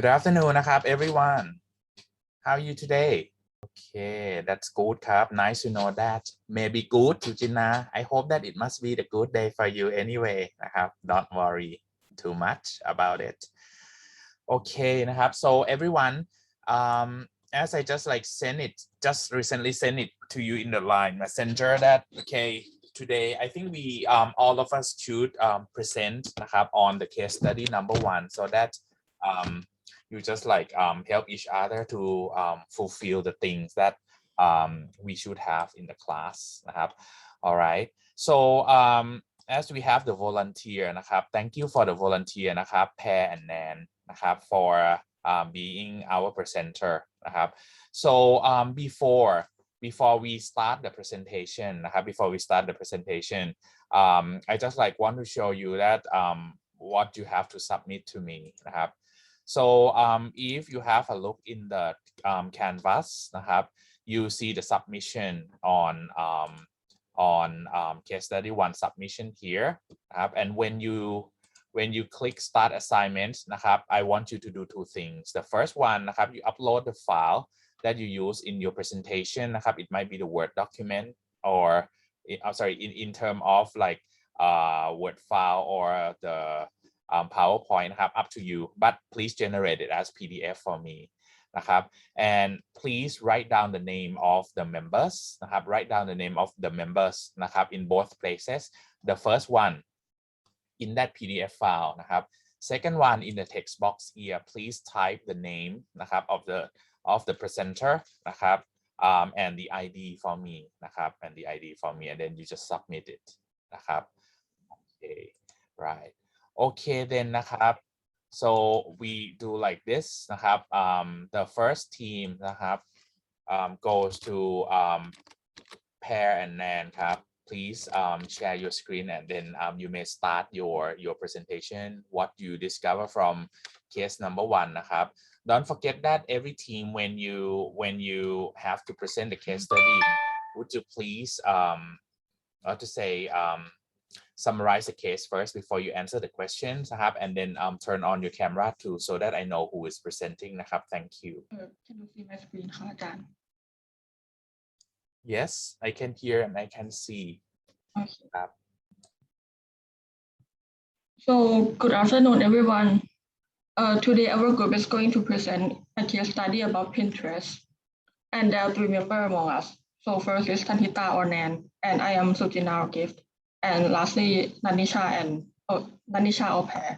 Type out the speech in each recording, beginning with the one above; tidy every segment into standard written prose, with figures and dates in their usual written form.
Good afternoon นะครับ everyone. How are you today? Okay, that's good ครับ Nice to know that. Maybe good to Gina. I hope that it must be the good day for you anyway นะครับ Don't worry too much about it. Okay นะครับ so everyone, as I just recently sent it to you in the line messenger that okay today I think we all of us should present นะครับ on the case study number 1 so that you just like help each other to fulfill the things that we should have in the class นะครับ all right so as we have the volunteer นะครับ thank you for the volunteer นะครับ Pear and Nan นะครับ for being our presenter นะครับ so before we start the presentation นะครับ I just like want to show you that what you have to submit to me นะครับ so if you have a look in the canvas นะครับ you see the submission on case study 1 submission here นะครับ and when you click start assignment นะครับ I want you to do 2 things the first one นะครับ you upload the file that you use in your presentation นะครับ it might be the Word document or in term of like Word file or the PowerPoint นะครับ up to you but please generate it as PDF for me นะครับ and please write down the name of the members นะครับ write down the name of the members นะครับ in both places the first one in that PDF file นะครับ second one in the text box here please type the name นะครับ of the presenter นะครับ and the ID for me นะครับ and the ID for me and then you just submit it นะครับ okay right okay then นะครับ so we do like this นะครับ the first team นะครับ goes to Pear and Nan ครับ please share your screen and then you may start your presentation what you discover from case number 1 นะครับ don't forget that every team when you have to present the case study would you please to say summarize the case first before you answer the questions นะครับ and then turn on your camera too so that I know who is presenting นะครับ thank you Can you see my screen ค่ะอาจารย์ yes I can hear and I can see Okay. ครับ So good afternoon everyone. Today our group is going to present a case study about Pinterest and there are 3 members among us. So first is Kantita or Nan and I am Sujina or Gift and lastly Nanisha or Pear.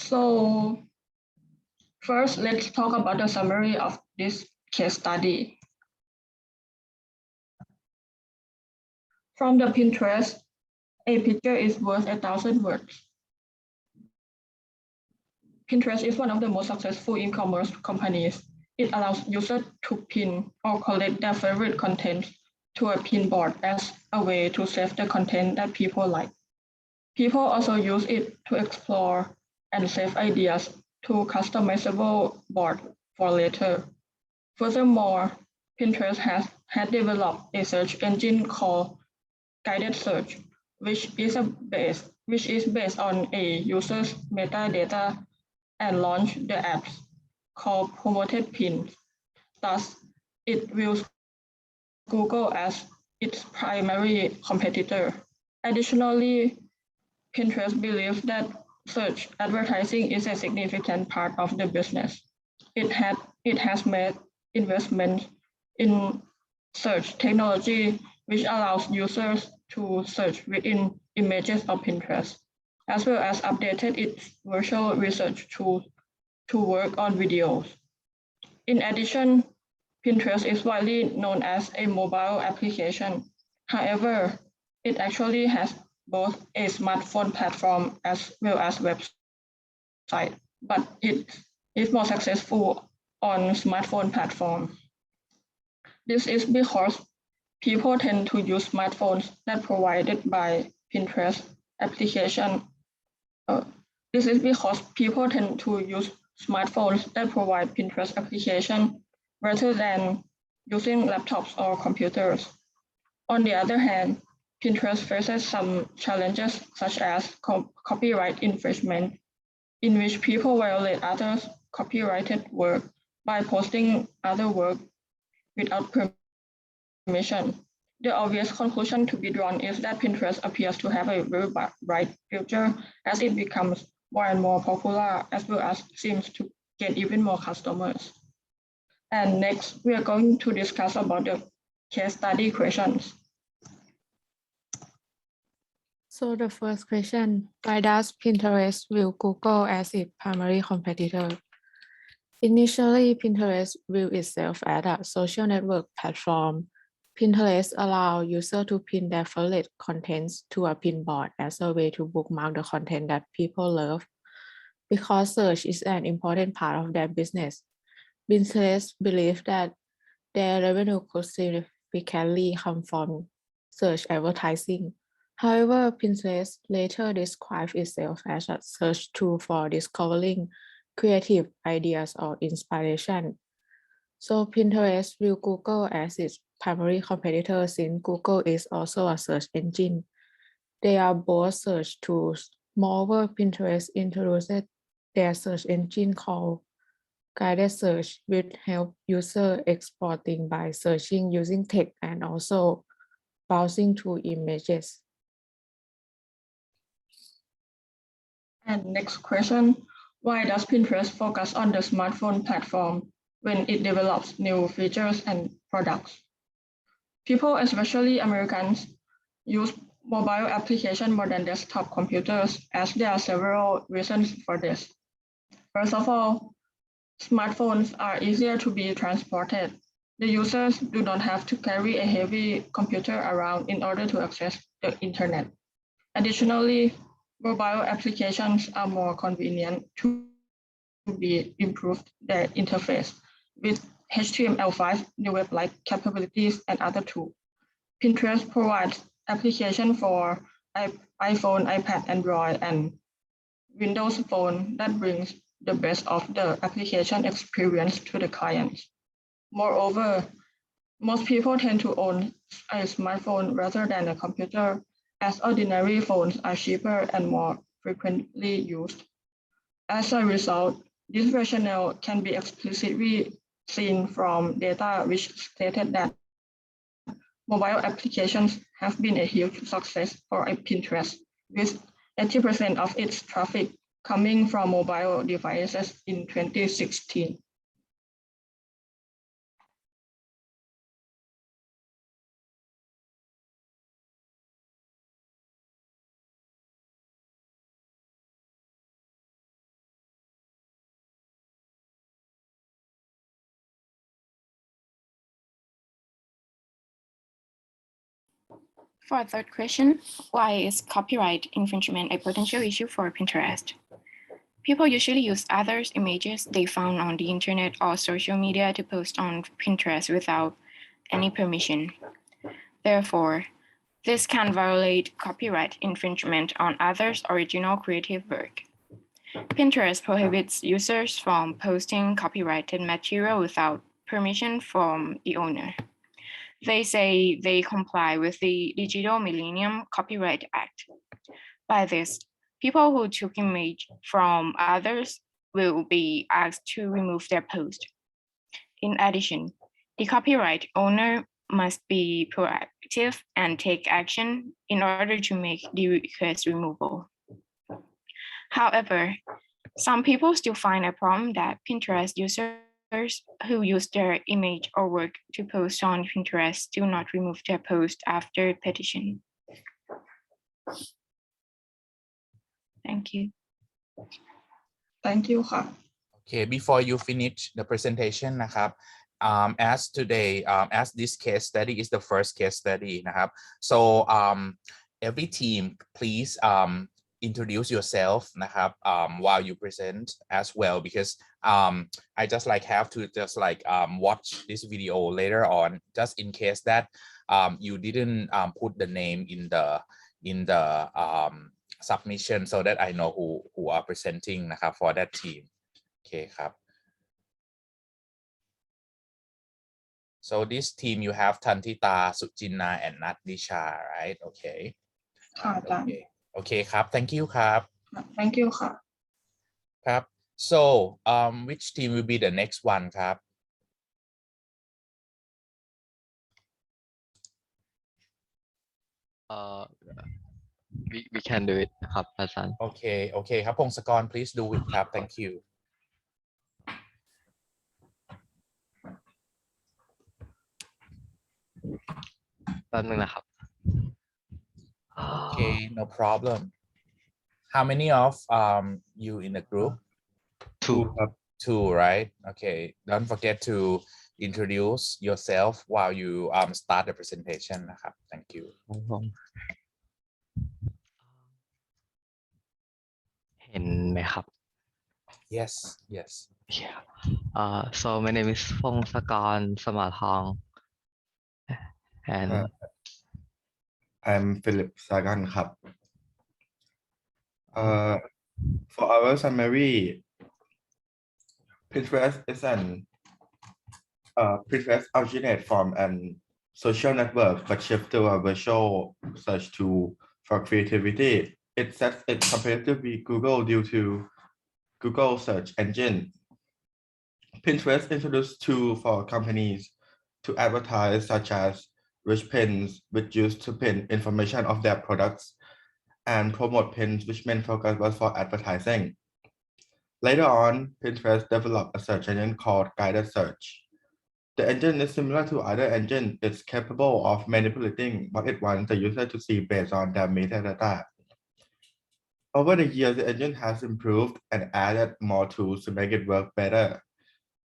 So first let's talk about the summary of this case study. From the Pinterest, a picture is worth 1,000 words. Pinterest is one of the most successful e-commerce companies. It allows users to pin or collect their favorite content to a pin board as a way to save the content that people like. People also use it to explore and save ideas to customizable board for later. Furthermore, Pinterest has developed a search engine called guided search, which is based on a user's metadata and launch the apps called promoted pins. Thus, it views Google as its primary competitor. Additionally, Pinterest believes that search advertising is a significant part of the business. It has made investments in search technology, which allows users to search within images of Pinterest, as well as updated its virtual research tool to work on videos. In addition, Pinterest is widely known as a mobile application. However, it actually has both a smartphone platform as well as website, but it is more successful on smartphone platform. This is because people tend to use smartphones that provided by Pinterest application. This is because people tend to use smartphones that provide Pinterest application rather than using laptops or computers. On the other hand, Pinterest faces some challenges such as copyright infringement in which people violate others' copyrighted work by posting other work without permission. The obvious conclusion to be drawn is that Pinterest appears to have a very bright future as it becomes more and more popular, as well as seems to gain even more customers. And next, we are going to discuss about the case study questions. So the first question, why does Pinterest view Google as its primary competitor? Initially, Pinterest viewed itself as a social network platform. Pinterest allows users to pin their favorite contents to a pin board as a way to bookmark the content that people love. Because search is an important part of their business, Pinterest believes that their revenue could significantly come from search advertising. However, Pinterest later described itself as a search tool for discovering creative ideas or inspiration. So Pinterest views Google as its primary competitor since Google is also a search engine. They are both search tools. Moreover, Pinterest introduced their search engine called guided search, which help user exporting by searching using text and also browsing through images. And next question, why does Pinterest focus on the smartphone platform when it develops new features and products? People, especially Americans, use mobile applications more than desktop computers, as there are several reasons for this. First of all, smartphones are easier to be transported. The users do not have to carry a heavy computer around in order to access the internet. Additionally, mobile applications are more convenient to be improved their interface with HTML5, new web-like capabilities, and other tools. Pinterest provides applications for iPhone, iPad, Android, and Windows Phone that brings the best of the application experience to the clients. Moreover, most people tend to own a smartphone rather than a computer, as ordinary phones are cheaper and more frequently used. As a result, this rationale can be explicitly seen from data which stated that mobile applications have been a huge success for Pinterest, with 80% of its traffic coming from mobile devices in 2016. For a third question, why is copyright infringement a potential issue for Pinterest? People usually use others' images they found on the internet or social media to post on Pinterest without any permission. Therefore, this can violate copyright infringement on others' original creative work. Pinterest prohibits users from posting copyrighted material without permission from the owner. They say they comply with the Digital Millennium Copyright Act. By this, people who took image from others will be asked to remove their post. In addition, the copyright owner must be proactive and take action in order to make the request removal. However, some people still find a problem that Pinterest users who use their image or work to post on Pinterest do not remove their post after petition. Thank you. Thank you,ค่ะ. Okay, before you finish the presentation นะครับ as today as this case study is the first case study นะครับ so every team please introduce yourself นะครับ while you present as well because I just like have to just like watch this video later on just in case that you didn't put the name in the submission so that I know who are presenting นะครับ for that team. Okay ครับ so this team you have Tantita, Sujina and Natisha, right? Okay. ค่ะอาจารย์ okay ครับ thank you ครับ Thank you ค่ะ ครับ so which team will be the next one ครับ we can do it ครับอาจารย์ โอเคโอเคครับพงศกร please do it ครับ thank you แป๊บนึงนะครับ okay no problem how many of you in the group two two right okay don't forget to introduce yourself while you start the presentation นะครับ thank you ครับผมเห็นไหมครับ yes yes Yeah. So my name is พงศกร สมาทอง and I'm Philip Sagan ครับ For our summary, Pinterest is Pinterest originates from an social network but shift to a visual search tool for creativity. It sets its competitor with Google due to Google search engine. Pinterest introduced tools for companies to advertise, such as rich pins, which used to pin information of their products, and promote pins, which main focus was for advertising. Later on, Pinterest developed a search engine called guided search. The engine is similar to other engines. It's capable of manipulating what it wants the user to see based on their metadata. Over the years, the engine has improved and added more tools to make it work better.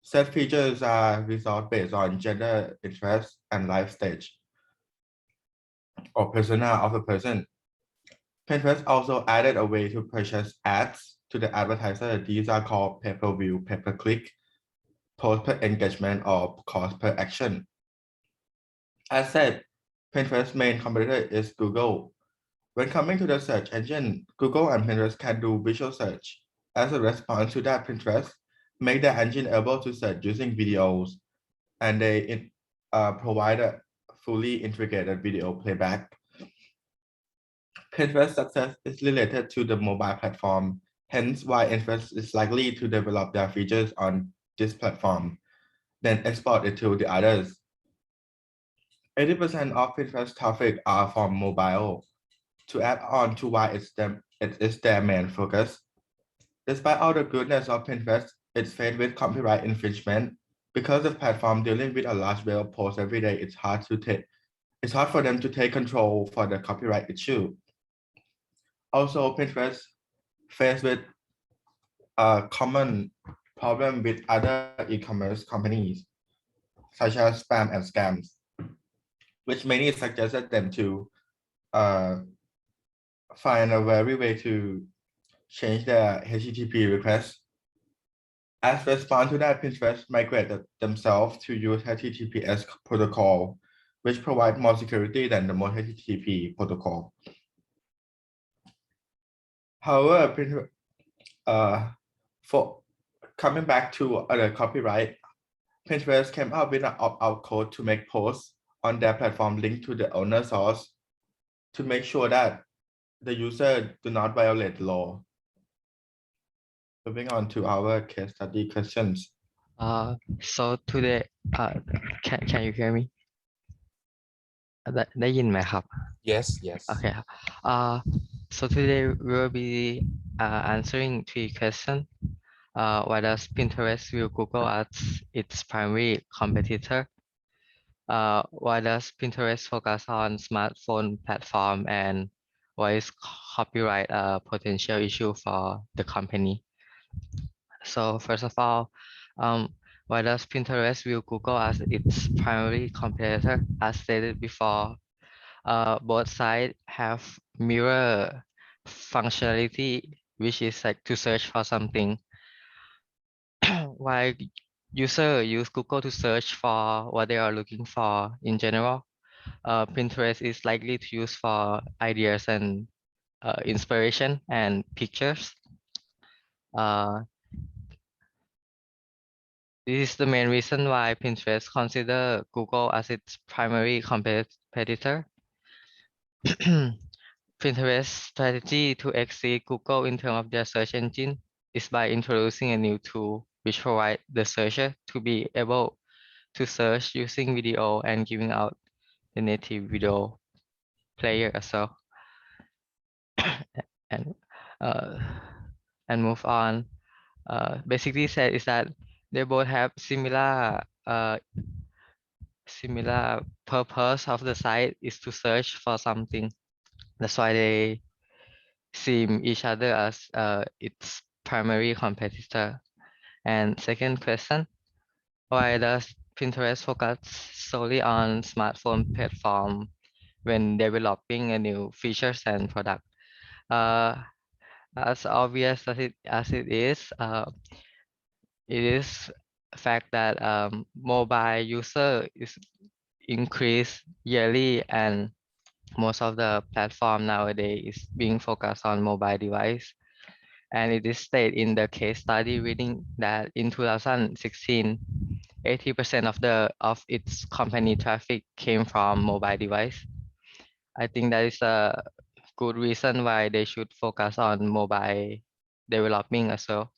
Set features are resolved based on gender, interest, and life stage or persona of the person. Pinterest also added a way to purchase ads to the advertiser. These are called pay-per-view, pay-per-click, post per engagement, or cost per action. As said, Pinterest's main competitor is Google. When coming to the search engine, Google and Pinterest can do visual search. As a response to that, Pinterest make the engine able to search using videos, and they provide a fully integrated video playback. Pinterest's success is related to the mobile platform, hence why Pinterest is likely to develop their features on this platform, then export it to the others. 80% of Pinterest traffic are from mobile. To add on to why it is their main focus. Despite all the goodness of Pinterest, it's faced with copyright infringement. Because the platform dealing with a large wave of posts every day, it's hard for them to take control for the copyright issue. Also, Pinterest faced with a common problem with other e-commerce companies, such as spam and scams, which many suggested them to find a very way to change their HTTP request. As response to that, Pinterest migrated themselves to use HTTPS protocol, which provide more security than the most HTTP protocol. However, for coming back to other copyright, Pinterest came up with an opt-out code to make posts on their platform linked to the owner source to make sure that the user do not violate the law. Moving on to our case study questions. So today can you hear me ได้ยินไหมครับ yes yes Okay. So today we will be answering 3 questions. Why does Pinterest view Google as its primary competitor? Why does Pinterest focus on smartphone platform, and why is copyright a potential issue for the company? So first of all, why does Pinterest view Google as its primary competitor? As stated before, both sides have mirror functionality, which is like to search for something. While user use Google to search for what they are looking for in general, Pinterest is likely to use for ideas and inspiration and pictures. This is the main reason why Pinterest consider Google as its primary competitor. Pinterest's strategy to exceed Google in terms of their search engine is by introducing a new tool which provide the searcher to be able to search using video and giving out the native video player as well. and uh, and move on. Basically said is that they both have similar purpose of the site is to search for something. That's why they see each other as its primary competitor. And second question, why does Pinterest focus solely on smartphone platform when developing a new features and product? As obvious as it is a fact that mobile user is increased yearly, and most of the platform nowadays is being focused on mobile device. And it is stated in the case study reading that in 2016, 80% of its company traffic came from mobile device. I think that is a good reason why they should focus on mobile developing as well.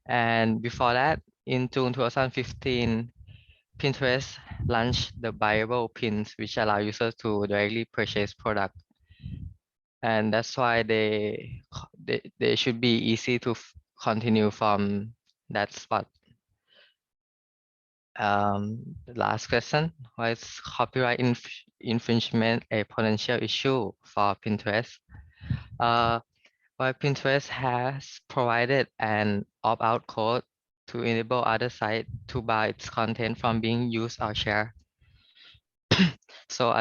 And before that, in June 2015, Pinterest launched the buyable pins, which allow users to directly purchase product. And that's why they should be easy to continue from that spot. The last question, why is copyright infringement a potential issue for Pinterest? While Pinterest has provided an opt-out code to enable other sites to buy its content from being used or shared. So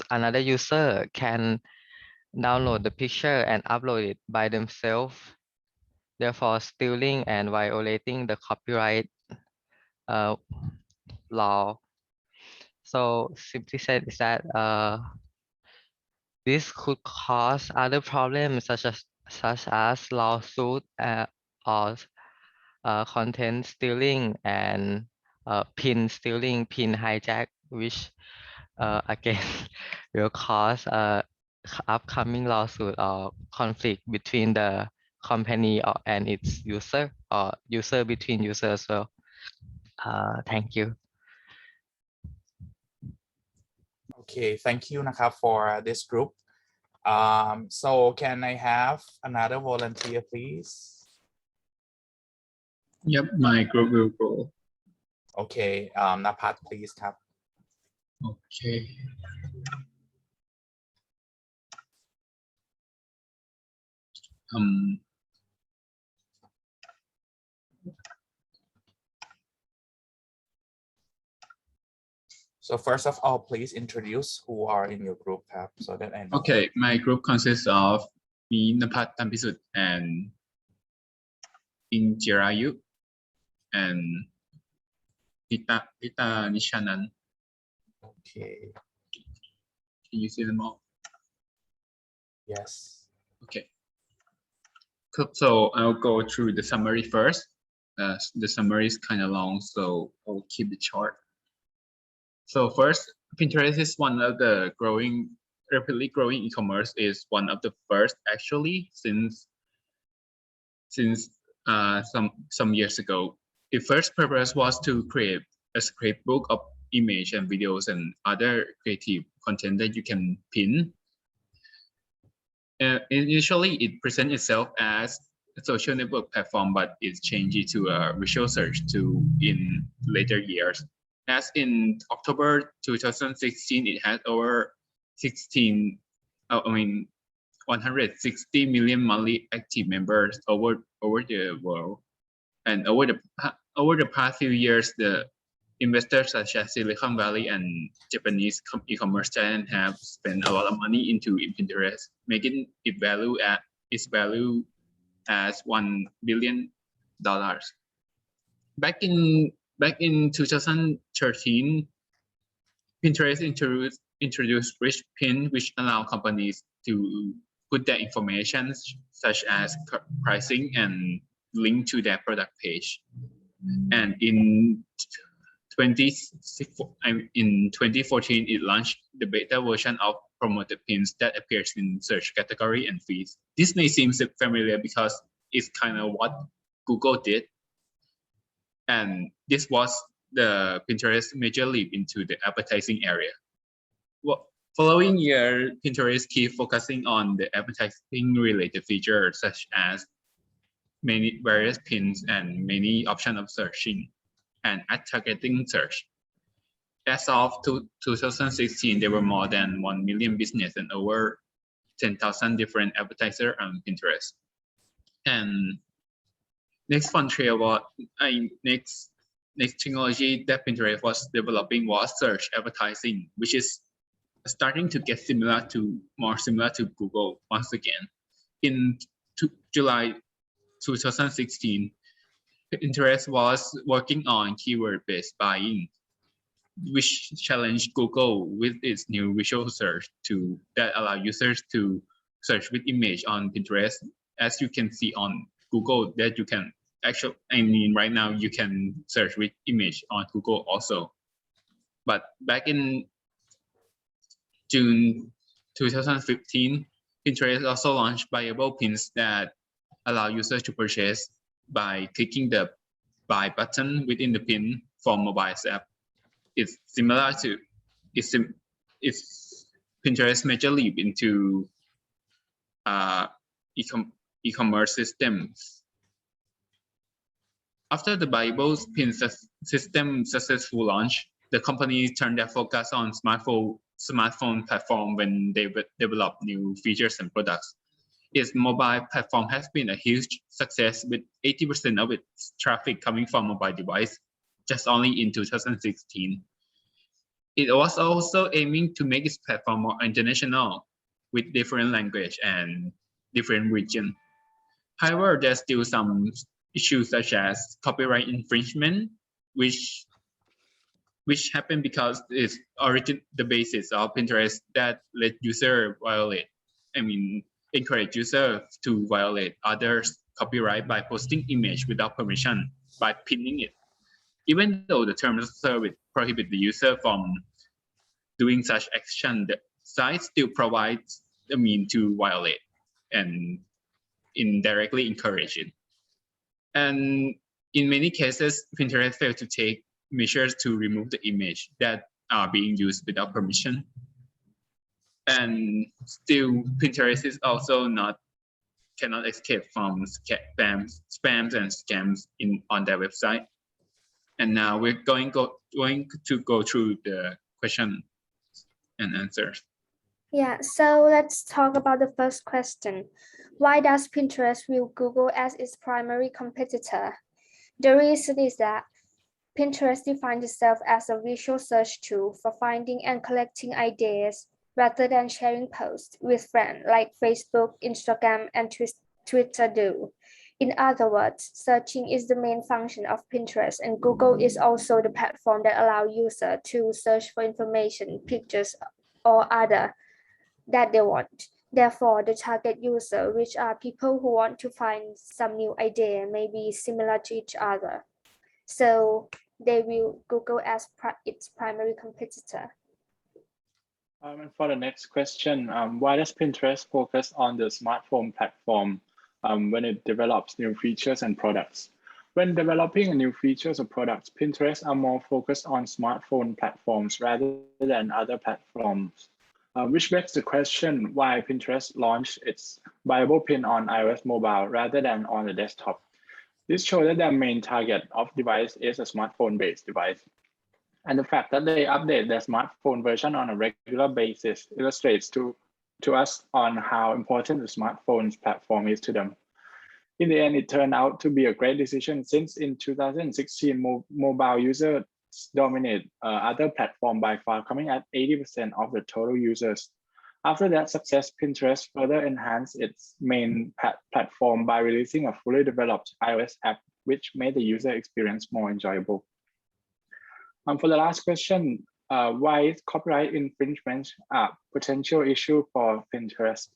another user can download the picture and upload it by themselves, therefore stealing and violating the copyright law. So simply said is that this could cause other problems such as lawsuit or content stealing and pin stealing, pin hijack, which again will cause upcoming lawsuit or conflict between the company and its user, or user between users. So thank you. Okay, thank you Nakab for this group. So can I have another volunteer, please? Yep, my group will go. Okay, Napat, please. Kap. Okay. So first of all, please introduce who are in your group, Kap, so that I know. Okay, my group consists of me, Napat Tampisut, and Injirayu, and Pita Nishanan. Okay. Can you see them all? Yes. Okay. So I'll go through the summary first. The summary is kind of long, so I'll keep it short. So first, Pinterest is one of the rapidly growing e-commerce. Is one of the first actually since some years ago. Its first purpose was to create a scrapbook of image and videos and other creative content that you can pin. Initially, it presents itself as a social network platform, but it's changed to a visual search tool in later years. As in October 2016, it had over 160 million monthly active members over the world. And over the past few years, the investors such as Silicon Valley and Japanese e-commerce giants have spent a lot of money into Pinterest, making its value as $1 billion. Back in 2013, Pinterest introduced Rich Pin, which allow companies to put their information such as pricing and link to their product page. And in 2014, it launched the beta version of promoted pins that appears in search category and feeds. This may seem familiar because it's kind of what Google did. And this was the Pinterest major leap into the advertising area. Well, following year, Pinterest keep focusing on the advertising related features such as many various pins and many options of searching and ad targeting search. As of 2016, there were more than 1 million business and over 10,000 different advertisers on Pinterest. And next frontier was next technology that Pinterest was developing was search advertising, which is starting to get more similar to Google once again. In July 2016, Pinterest was working on keyword-based buying, which challenged Google with its new visual search that allow users to search with image on Pinterest. As you can see on Google, that you can actually, right now you can search with image on Google also. But back in June 2015, Pinterest also launched buyable pins that allow users to purchase by clicking the buy button within the pin for mobile app. It's similar to Pinterest major leap into e-commerce systems. After the buyable pin system successful launch, the company turned their focus on smartphone platform when they develop new features and products. Its mobile platform has been a huge success with 80% of its traffic coming from mobile device just only in 2016. It was also aiming to make its platform more international with different language and different region. However, there's still some issues such as copyright infringement, which happened because it's the basis of Pinterest that let user encourage users to violate others' copyright by posting image without permission by pinning it. Even though the terms of service prohibit the user from doing such action, the site still provides a means to violate and indirectly encourage it. And in many cases, Pinterest failed to take measures to remove the image that are being used without permission. And still, Pinterest is also cannot escape from spams and scams on their website. And now we're going to go through the question and answers. Yeah, so let's talk about the first question. Why does Pinterest view Google as its primary competitor? The reason is that Pinterest defines itself as a visual search tool for finding and collecting ideas rather than sharing posts with friends like Facebook, Instagram, and Twitter do. In other words, searching is the main function of Pinterest, and Google is also the platform that allows users to search for information, pictures, or other that they want. Therefore, the target user, which are people who want to find some new idea, may be similar to each other. So they view Google as its primary competitor. And for the next question, why does Pinterest focus on the smartphone platform when it develops new features and products? When developing new features or products, Pinterest are more focused on smartphone platforms rather than other platforms, which begs the question why Pinterest launched its buyable pin on iOS mobile rather than on the desktop. This shows that their main target of device is a smartphone-based device. And the fact that they update their smartphone version on a regular basis illustrates to us on how important the smartphones platform is to them. In the end, it turned out to be a great decision since in 2016, mobile users dominate other platforms by far, coming at 80% of the total users. After that success, Pinterest further enhanced its main platform by releasing a fully developed iOS app, which made the user experience more enjoyable. For the last question, why is copyright infringement a potential issue for Pinterest?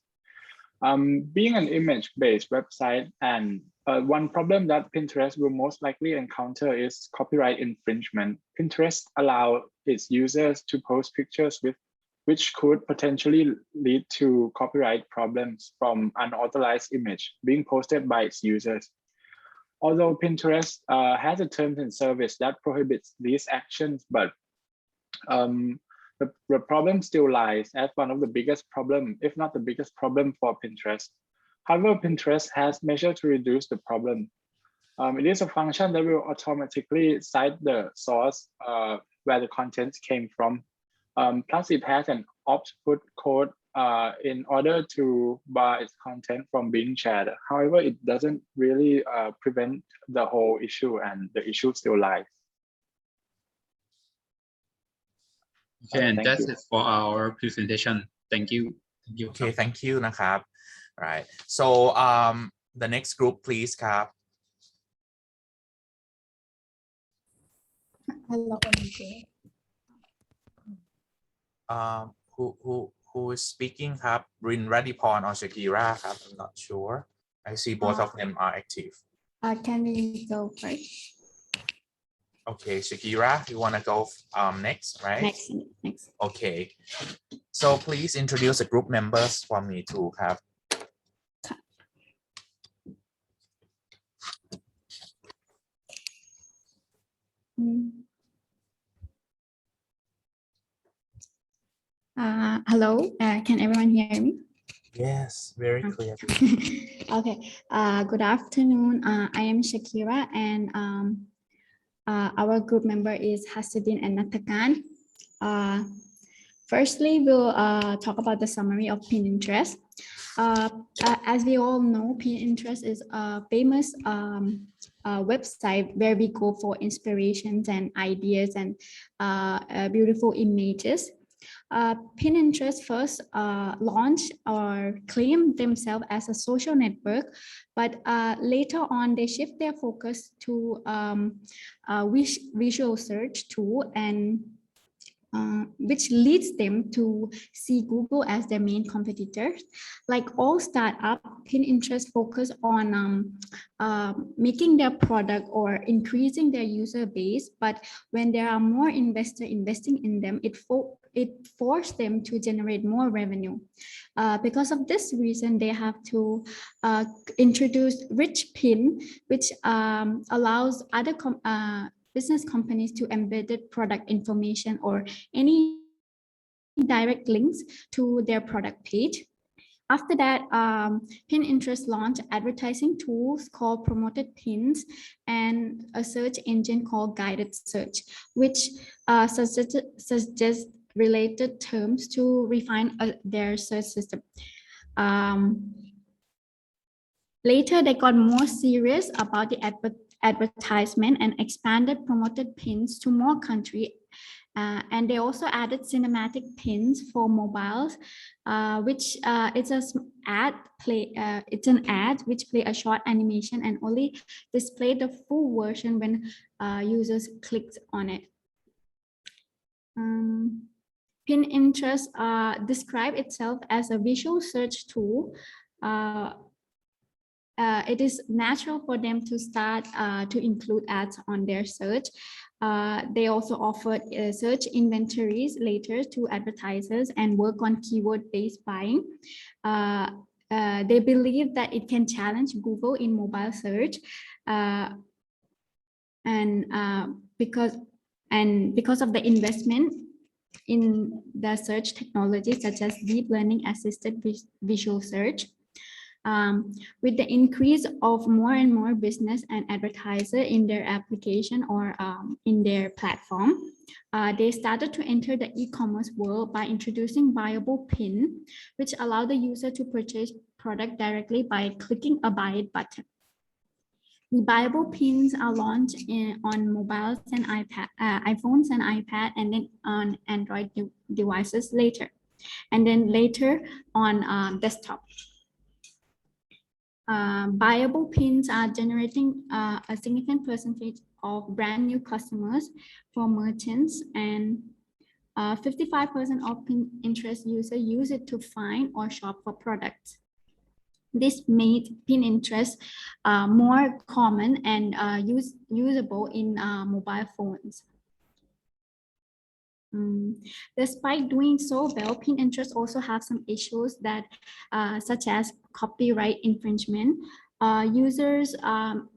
Being an image-based website, and one problem that Pinterest will most likely encounter is copyright infringement. Pinterest allows its users to post pictures with which could potentially lead to copyright problems from unauthorized image being posted by its users. Although Pinterest has a terms and service that prohibits these actions, but the problem still lies as one of the biggest problem, if not the biggest problem for Pinterest. However, Pinterest has measures to reduce the problem. It is a function that will automatically cite the source where the content came from. Plus, it has an output code in order to bar its content from being shared. However, it doesn't really prevent the whole issue, and the issue still lies. Okay, and thank that's you. it for our presentation. Thank you. Thank you. Okay, thank you นะครับ right so the next group please ครับ Hello. Who is speaking ครับ Rin Radipon or Shakira ครับ I'm not sure I see both of them are active Can we go first? Okay, Shakira, you want to go next, right? Next. Okay. So please introduce the group members for me too, ครับ Hello. Can everyone hear me? Yes, very clear. Okay. Good afternoon. I am Shakira, and our group member is Hasadin and Natakan. Firstly, we'll talk about the summary of Pinterest. As we all know, Pinterest is a famous website where we go for inspirations and ideas and beautiful images. Pinterest first launched or claimed themselves as a social network, but later on they shift their focus to visual search tool, and which leads them to see Google as their main competitor. Like all startups, Pinterest focus on making their product or increasing their user base. But when there are more investors investing in them, it forced them to generate more revenue. Because of this reason, they have to introduce rich pin, which allows other business companies to embedded product information or any direct links to their product page. After that, Pinterest launched advertising tools called promoted pins and a search engine called guided search, which suggest related terms to refine their search system. Later, they got more serious about the advertisement and expanded promoted pins to more countries. And they also added cinematic pins for mobiles, which it's an ad which play a short animation and only display the full version when users clicked on it. Pinterest describe itself as a visual search tool. It is natural for them to start to include ads on their search. They also offered search inventories later to advertisers and work on keyword-based buying. They believe that it can challenge Google in mobile search, because of the investment in the search technology such as deep learning assisted visual search. With the increase of more and more business and advertiser in their application or in their platform, they started to enter the e-commerce world by introducing buyable pin, which allow the user to purchase product directly by clicking a buy it button. The buyable pins are launched on mobiles and iPhones and iPad, and then on Android devices later, and then later on desktop. Buyable pins are generating a significant percentage of brand new customers for merchants, and 55% of Pinterest users use it to find or shop for products. This made Pinterest more common and usable in mobile phones. Despite doing so well, Pinterest also have some issues that such as copyright infringement. Users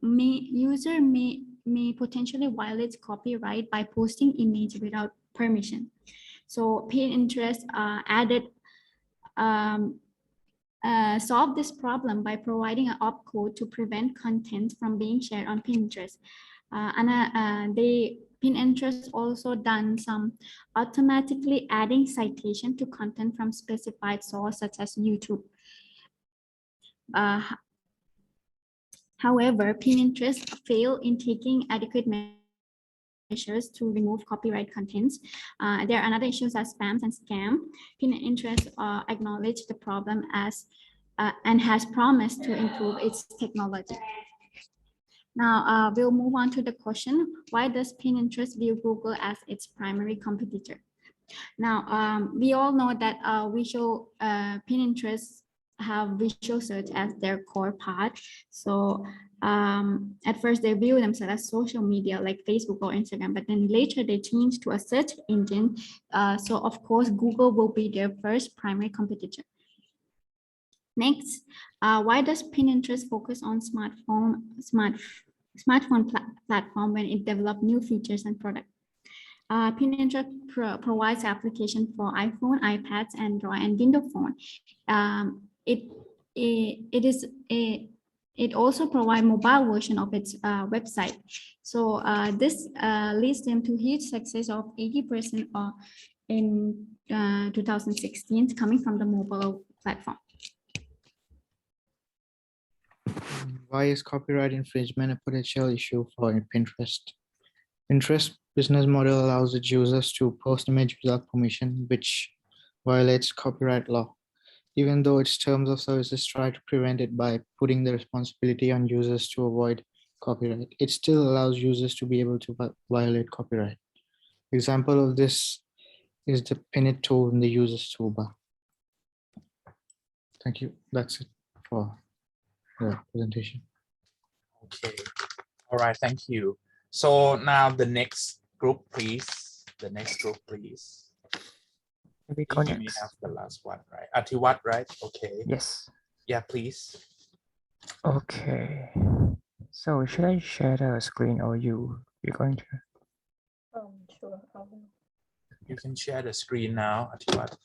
may potentially violate copyright by posting image without permission. So Pinterest solve this problem by providing an opcode to prevent content from being shared on Pinterest. Pinterest also done some automatically adding citation to content from specified source such as YouTube. However, Pinterest failed in taking adequate measures to remove copyright contents. There are other issues as spams and scam. Pinterest acknowledged the problem as and has promised to improve its technology. Now we'll move on to the question, why does Pinterest view Google as its primary competitor? Now, we all know that Pinterest have visual search as their core part. So at first they view themselves as social media like Facebook or Instagram, but then later they changed to a search engine. So of course, Google will be their first primary competitor. Next, why does Pinterest focus on smartphone platform when it develops new features and products? Pinterest provides application for iPhone, iPads, Android, and Windows Phone. It also provides mobile version of its website. So this leads them to huge success of 80% in 2016 coming from the mobile platform. Why is copyright infringement a potential issue for Pinterest? Pinterest business model allows its users to post images without permission, which violates copyright law. Even though its terms of services try to prevent it by putting the responsibility on users to avoid copyright, it still allows users to be able to violate copyright. Example of this is the pin it tool in the user's toolbar. Thank you. That's it for the presentation. Okay. All right. Thank you. So now the next group, please. The next group, please. We go We next. have the last one, right? Atiwat, right? Okay. Yes. Yeah, please. Okay. So should I share the screen or you're going to? Sure. You can share the screen now, Atiwat.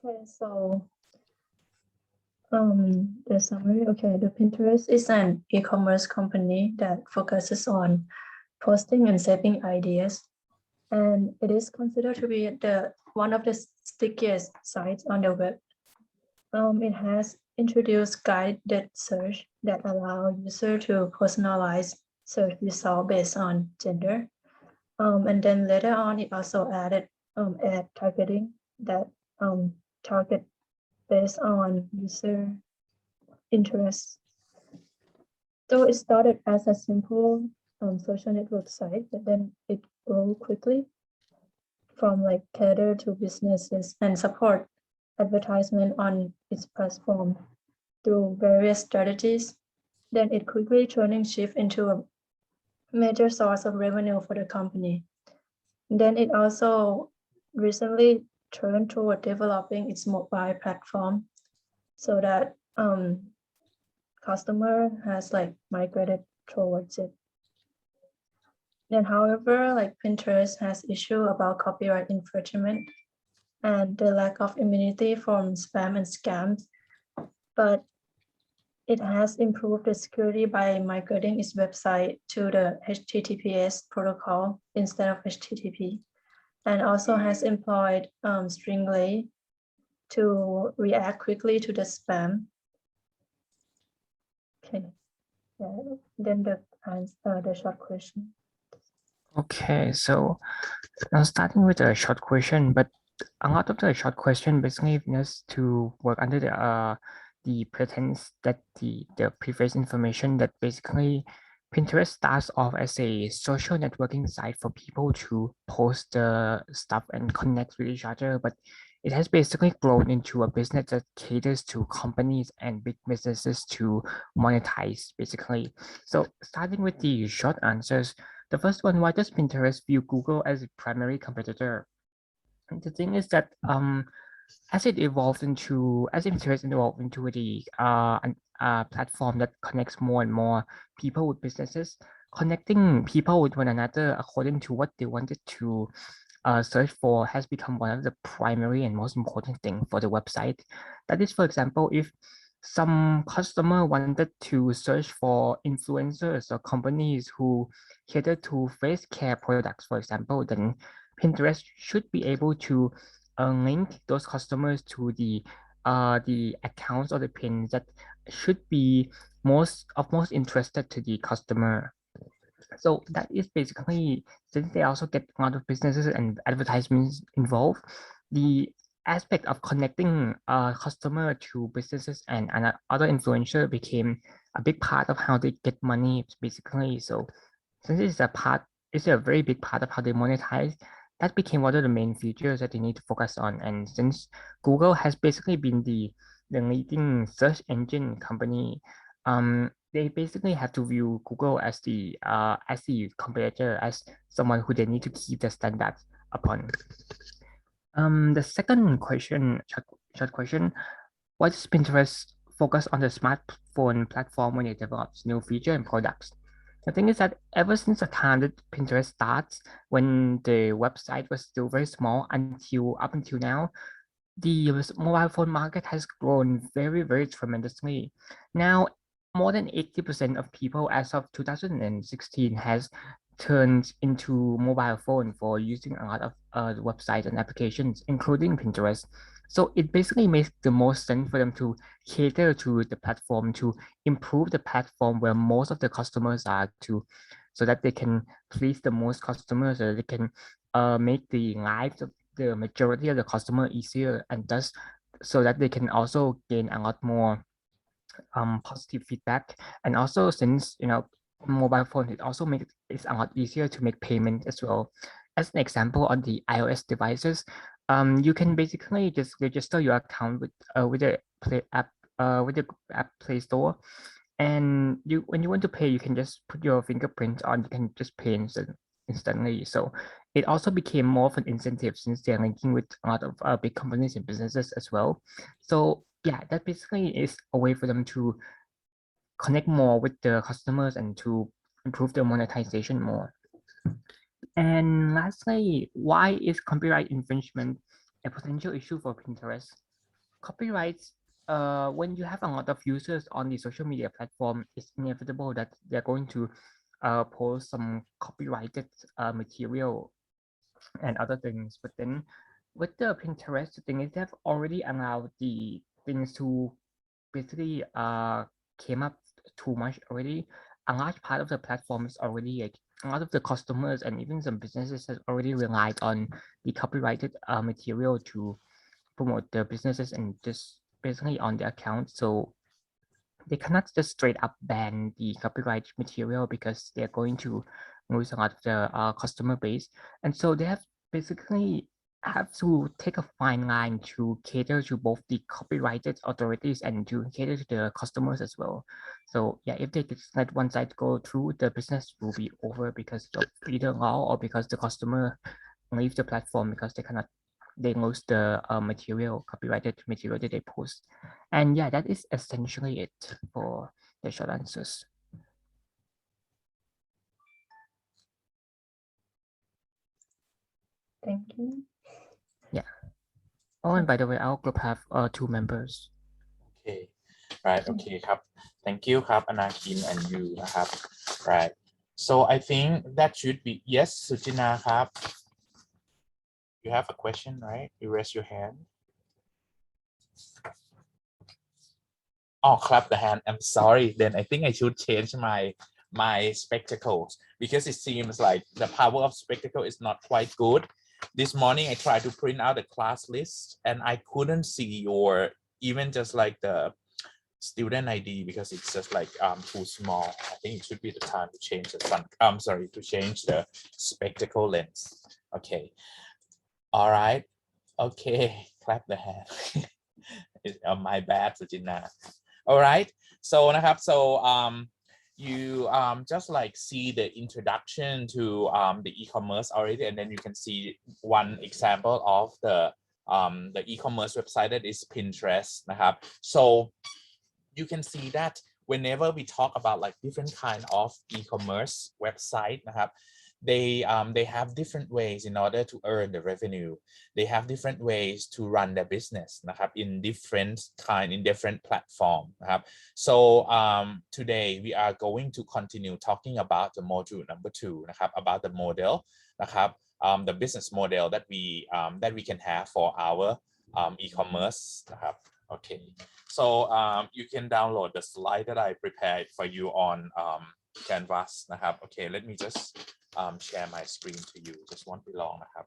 Okay, so the summary, okay, the Pinterest is an e-commerce company that focuses on posting and saving ideas. And it is considered to be one of the stickiest sites on the web. It has introduced guided search that allow users to personalize search results based on gender. And then later on, it also added ad targeting that target based on user interests. So it started as a simple social network site, but then it grew quickly from like cater to businesses and support advertisement on its platform through various strategies. Then it quickly turning shift into a major source of revenue for the company. Then it also recently turned toward developing its mobile platform so that customer has like migrated towards it. Then, however, like Pinterest has issue about copyright infringement and the lack of immunity from spam and scams, but it has improved the security by migrating its website to the HTTPS protocol instead of HTTP, and also has employed Stringly to react quickly to the spam. Okay, yeah. Then the short question. Okay, so now starting with a short question, but a lot of the short question basically is to work under the pretense that the previous information that basically Pinterest starts off as a social networking site for people to post the stuff and connect with each other, but it has basically grown into a business that caters to companies and big businesses to monetize, basically. So starting with the short answers, the first one, why does Pinterest view Google as a primary competitor? And the thing is that as Pinterest evolved into the platform that connects more and more people with businesses, connecting people with one another according to what they wanted to search for has become one of the primary and most important thing for the website. That is, for example, if some customer wanted to search for influencers or companies who cater to face care products, for example, then Pinterest should be able to link those customers to the accounts or the pins that should be most interested to the customer. So that is basically, since they also get a lot of businesses and advertisements involved, the aspect of connecting a customer to businesses and other influencer became a big part of how they get money, basically. So since it's a very big part of how they monetize, that became one of the main features that they need to focus on. And since Google has basically been the leading search engine company, they basically have to view Google as the competitor, as someone who they need to keep the standards upon. The second question, short question, why does Pinterest focus on the smartphone platform when it develops new features and products? The thing is that ever since the time that Pinterest starts, when the website was still very small up until now, the mobile phone market has grown very, very tremendously. Now, more than 80% of people as of 2016 has turned into mobile phone for using a lot of websites and applications, including Pinterest. So it basically makes the most sense for them to cater to the platform, to improve the platform where most of the customers are, so that they can please the most customers, so that they can make the lives of the majority of the customer easier, and thus so that they can also gain a lot more positive feedback. And also, since mobile phone, it also makes it a lot easier to make payment as well. As an example, on the iOS devices, you can basically just register your account with the app Play Store, and when you want to pay, you can just put your fingerprint on. You can just pay instantly. So it also became more of an incentive since they're linking with a lot of big companies and businesses as well. So yeah, that basically is a way for them to connect more with the customers and to improve their monetization more. And lastly, why is copyright infringement a potential issue for Pinterest? Copyrights, when you have a lot of users on the social media platform, it's inevitable that they're going to post some copyrighted material and other things. But then with the Pinterest, the thing is they've already allowed the things to basically came up too much already. A large part of the platform is already like a lot of the customers and even some businesses have already relied on the copyrighted material to promote their businesses and just basically on their account. So they cannot just straight up ban the copyright material because they're going to lose a lot of their customer base. And so they have basically have to take a fine line to cater to both the copyrighted authorities and to cater to the customers as well. So yeah, if they just let one side go through, the business will be over because of either law or because the customer leave the platform because they lose the copyrighted material that they post. And yeah, that is essentially it for the short answers. Thank you. Yeah. Oh, and by the way, our group have 2 members. Okay, right. Okay, ครับ thank you ครับ Anakin and you นะครับ right. So I think that should be yes, Suchina ครับ you have a question, right? You raise your hand. Oh, clap the hand. I'm sorry. Then I think I should change my spectacles because it seems like the power of spectacle is not quite good. This morning I tried to print out the class list and I couldn't see your even just like the student ID because it's just like too small. I think it should be the time to change the front. To change the spectacle lens. Okay. All right. Okay. clap the hand. My bad, Sajina. All right. Soนะครับ, so you just like see the introduction to the e-commerce already, and then you can see one example of the e-commerce website that is Pinterestนะครับ. So you can see that whenever we talk about like different kind of e-commerce websiteนะครับ, they have different ways in order to earn the revenue. They have different ways to run their businessนะครับ, in different platform นะครับ. So today we are going to continue talking about the module number 2 นะครับ, about the model นะครับ, the business model that we can have for our e-commerce นะครับ. Okay, so you can download the slide that I prepared for you on Canvas นะครับ Okay, let me just share my screen to you. Just won't be long นะครับ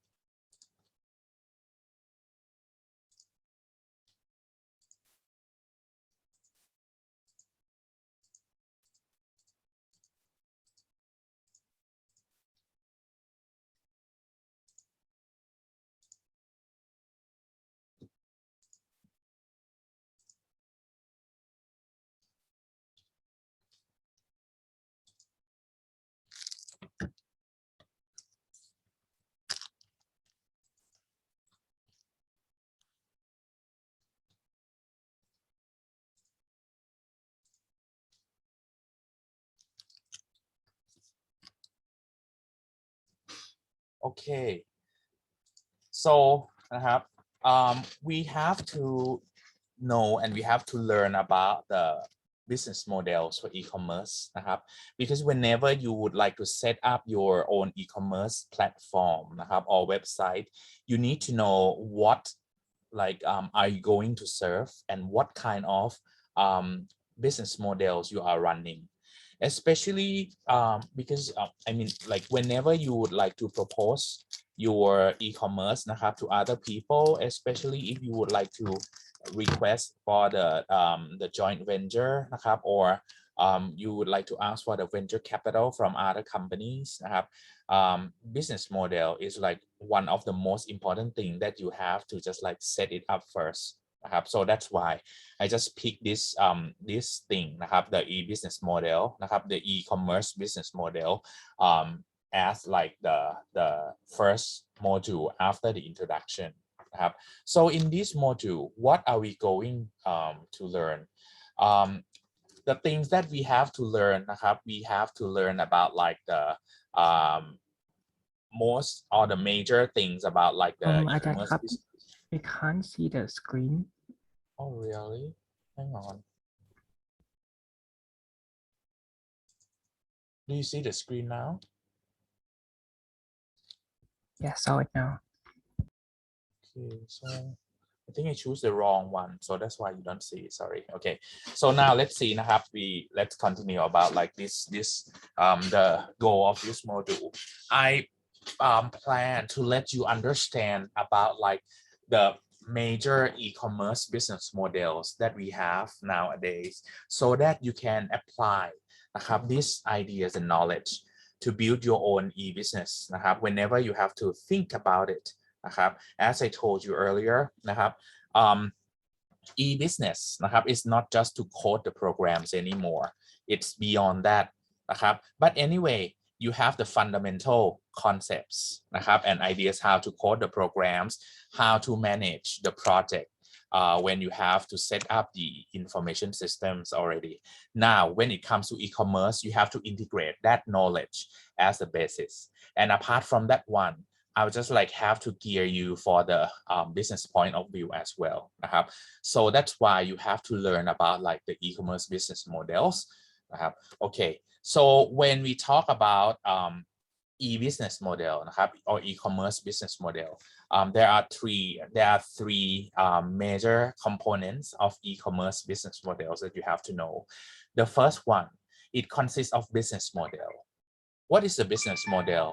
Okay, so นะครับ we have to know and we have to learn about the business models for e-commerce นะครับ because whenever you would like to set up your own e-commerce platform นะครับ or website, you need to know what like are you going to serve and what kind of business models you are running. Especially because I mean, like whenever you would like to propose your e-commerce นะครับ to other people, especially if you would like to request for the joint venture นะครับ, or you would like to ask for the venture capital from other companies นะครับ business model is like one of the most important thing that you have to just like set it up first นะครับ so that's why I just pick this thing นะครับ the e-business model นะครับ the e-commerce business model as like the first module after the introduction นะครับ so in this module what are we going to learn the things that we have to learn นะครับ we have to learn about like the most or the major things about like the อาจารย์ e-commerce ครับ business. we can't see the screen. Oh really? Hang on. Do you see the screen now? Yeah, saw it now. Okay, so I think I choose the wrong one, so that's why you don't see it. Sorry. Okay, so now let's see นะครับ let's continue about like this the goal of this module. I plan to let you understand about like the major e-commerce business models that we have nowadays, so that you can apply นะครับ these ideas and knowledge to build your own e-business นะครับ whenever you have to think about it นะครับ as I told you earlier นะครับ e-business นะครับ is not just to code the programs anymore, it's beyond that นะครับ but anyway you have the fundamental concepts นะครับ and ideas how to code the programs, how to manage the project when you have to set up the information systems already. Now when it comes to e-commerce, you have to integrate that knowledge as the basis, and apart from that one, I'll just like have to gear you for the business point of view as well นะครับ so that's why you have to learn about like the e-commerce business models นะครับ okay, so when we talk about e-business model นะครับ or e-commerce business model, there are three major components of e-commerce business models that you have to know. The first one, it consists of business model. What is the business model?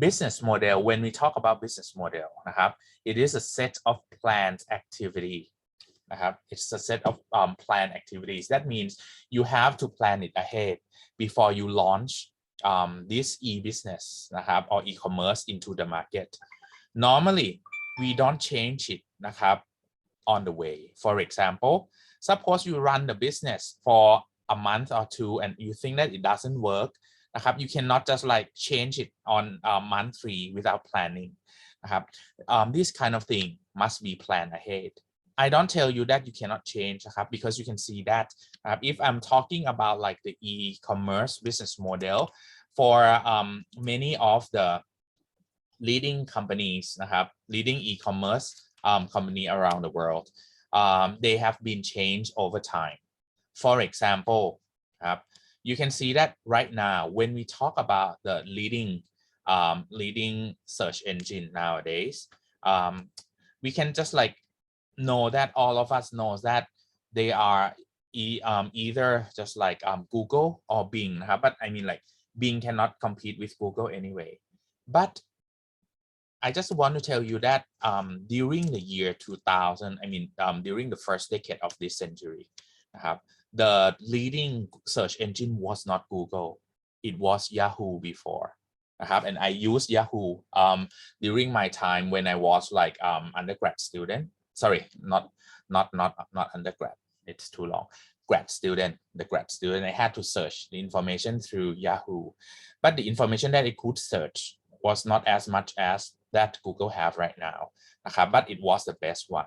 Business model, when we talk about business model นะครับ it is a set of planned activity นะครับ it's a set of planned activities. That means you have to plan it ahead before you launch this e-business นะครับ or e-commerce into the market. Normally we don't change it นะครับ on the way. For example, suppose you run the business for a month or two and you think that it doesn't work, you cannot just like change it on month 3 without planning. This kind of thing must be planned ahead. I don't tell you that you cannot change, because you can see that if I'm talking about like the e-commerce business model for many of the leading companies, leading e-commerce company around the world, they have been changed over time. For example, you can see that right now when we talk about the leading search engine nowadays, we can just like know that all of us knows that they are either just like Google or Bing, but I mean like Bing cannot compete with Google anyway. But I just want to tell you that during the year 2000, during the first decade of this century, the leading search engine was not Google, it was Yahoo before. And I used Yahoo during my time when I was like undergrad student. Sorry, not undergrad. It's too long. Grad student, I had to search the information through Yahoo, but the information that it could search was not as much as that Google have right now, but it was the best one.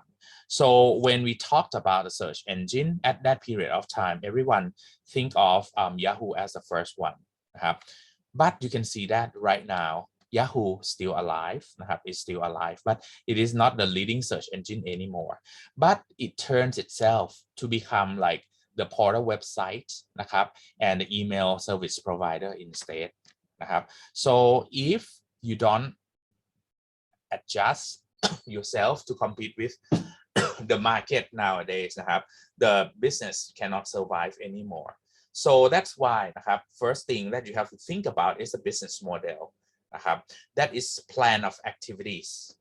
So when we talked about the search engine at that period of time, everyone think of Yahoo as the first one. But you can see that right now, Yahoo still alive, is still alive, but it is not the leading search engine anymore. But it turns itself to become like the portal website, and the email service provider instead. So if you don't adjust yourself to compete with the market nowadays, the business cannot survive anymore. So that's why, first thing that you have to think about is the business model. That is plan of activities.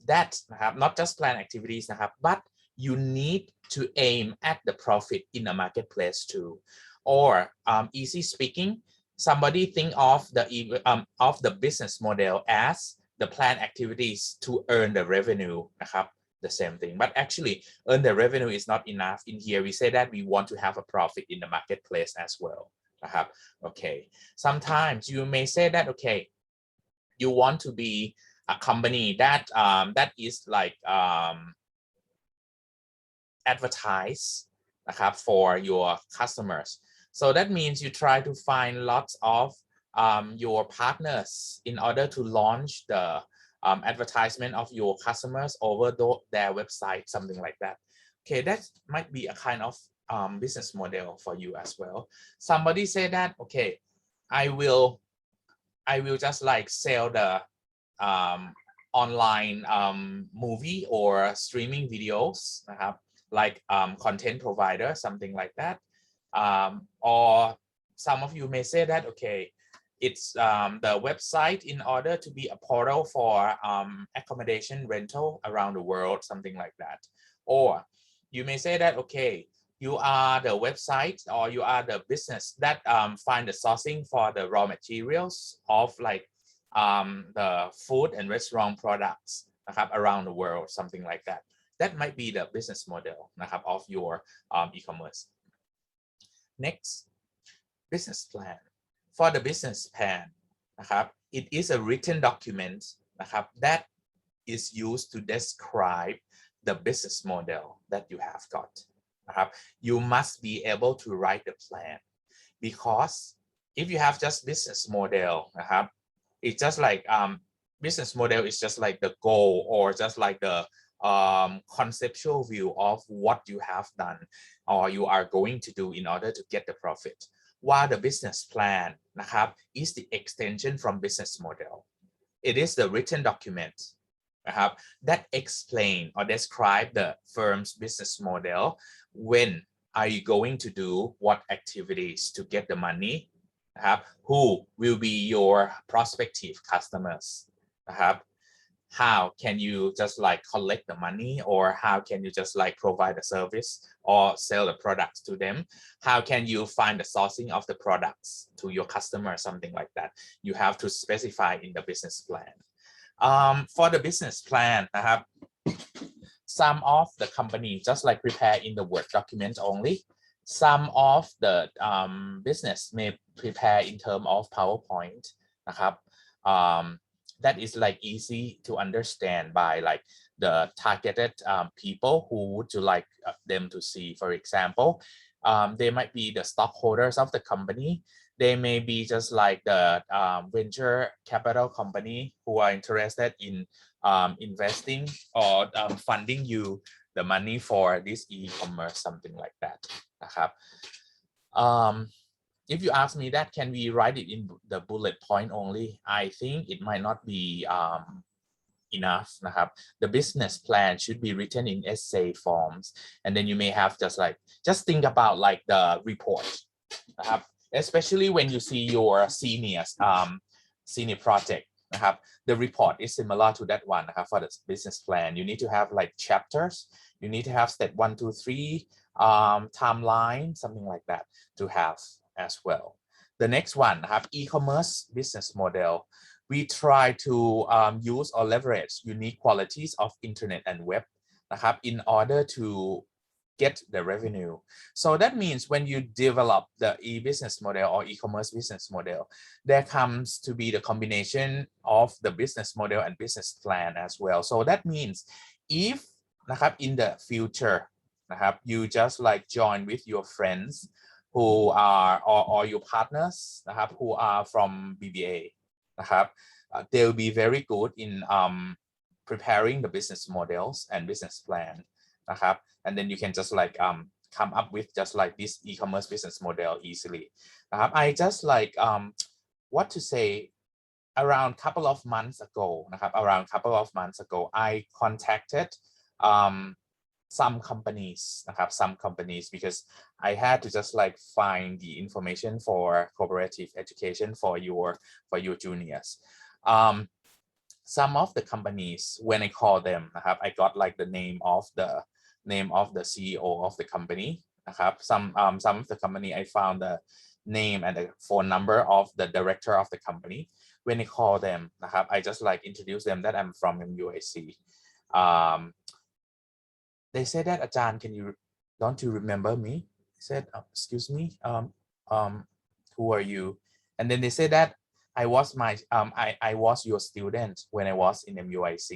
That not just plan activities, but you need to aim at the profit in a marketplace too. Or easy speaking, somebody think of the business model as the planned activities to earn the revenue, the same thing. But actually, earn the revenue is not enough. In here, we say that we want to have a profit in the marketplace as well. Okay. Sometimes you may say that, okay, you want to be a company that that is like advertise for your customers. So that means you try to find lots of your partners in order to launch the advertisement of your customers over their website, something like that. Okay, that might be a kind of business model for you as well. Somebody say that, okay, I will just like sell the online movie or streaming videos, like content provider, something like that. Or some of you may say that, okay, it's the website in order to be a portal for accommodation rental around the world, something like that. Or you may say that, okay, you are the website or you are the business that find the sourcing for the raw materials of like the food and restaurant products around the world, something like that. That might be the business model of your e-commerce. Next, business plan. For the business plan, it is a written document that is used to describe the business model that you have got. You must be able to write the plan, because if you have just business model, it's just like business model is just like the goal or just like the conceptual view of what you have done or you are going to do in order to get the profit. While the business plan is the extension from business model. It is the written document that explain or describe the firm's business model. When are you going to do what activities to get the money? Who will be your prospective customers? How can you just like collect the money, or how can you just like provide a service or sell the products to them? How can you find the sourcing of the products to your customer, something like that? You have to specify in the business plan. For the business plan, some of the company just like prepare in the Word document only. Some of the business may prepare in terms of PowerPoint นะครับ that is like easy to understand by like the targeted people who would you like them to see. For example, they might be the stockholders of the company. They may be just like the venture capital company who are interested in investing or funding you the money for this e-commerce, something like that นะครับ if you ask me that can we write it in the bullet point only, I think it might not be enough นะครับ the business plan should be written in essay forms, and then you may have just think about like the report นะครับ especially when you see your senior project นะครับ the report is similar to that one นะครับ for the business plan you need to have like chapters, you need to have step 1 2 3 timeline, something like that to have as well. The next one นะครับ e-commerce business model. We try to use or leverage unique qualities of internet and web นะครับ in order to get the revenue. So that means when you develop the e-business model or e-commerce business model, there comes to be the combination of the business model and business plan as well. So that means if นะครับ in the future นะครับ you just like join with your friends who are or your partners นะครับ who are from BBA นะครับ they will be very good in preparing the business models and business plan นะครับ and then you can just like come up with just like this e-commerce business model easily นะครับ I just like what to say around couple of months ago นะครับ around couple of months ago I contacted some companies นะครับ some companies because I had to just like find the information for cooperative education for your juniors. Some of the companies when I call them นะครับ I got like the name of the CEO of the company นะครับ some of the company I found the name and the phone number of the director of the company. When I call them นะครับ I just like introduce them that I'm from MUIC. They said that Ajahn, don't you remember me? I said, excuse me, who are you? And then they said that I was your student when I was in MUIC.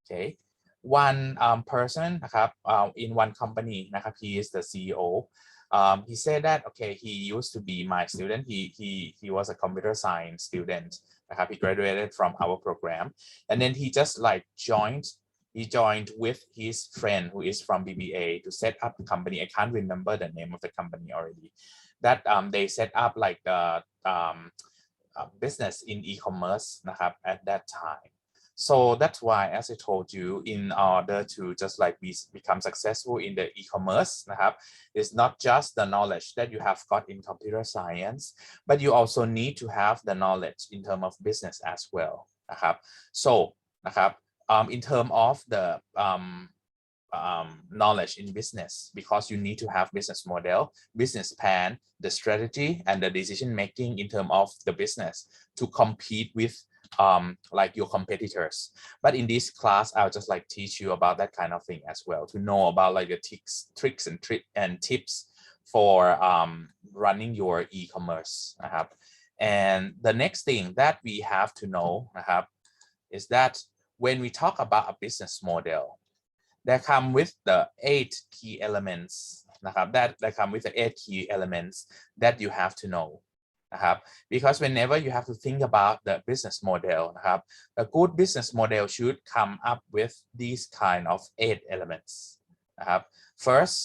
Okay, one person นะครับ in one company นะครับ he is the CEO. He said that okay, he used to be my student. He was a computer science student นะครับ he graduated from our program, and then he just like joined with his friend who is from BBA to set up the company. I can't remember the name of the company already. That they set up like the business in e-commerce นะครับ at that time. So that's why, as I told you, in order to just like become successful in the e-commerce นะครับ it's not just the knowledge that you have got in computer science, but you also need to have the knowledge in terms of business as well นะครับ so นะครับ in terms of the knowledge in business, because you need to have business model, business plan, the strategy, and the decision making in terms of the business to compete with like your competitors. But in this class, I'll just like teach you about that kind of thing as well, to know about like the tricks and tips for running your e-commerce นะครับ and the next thing that we have to know นะครับ is that when we talk about a business model, that come with the 8 key elements นะครับ that come with the 8 key elements that you have to know นะครับ because whenever you have to think about the business model นะครับ a good business model should come up with these kind of 8 elements นะครับ first,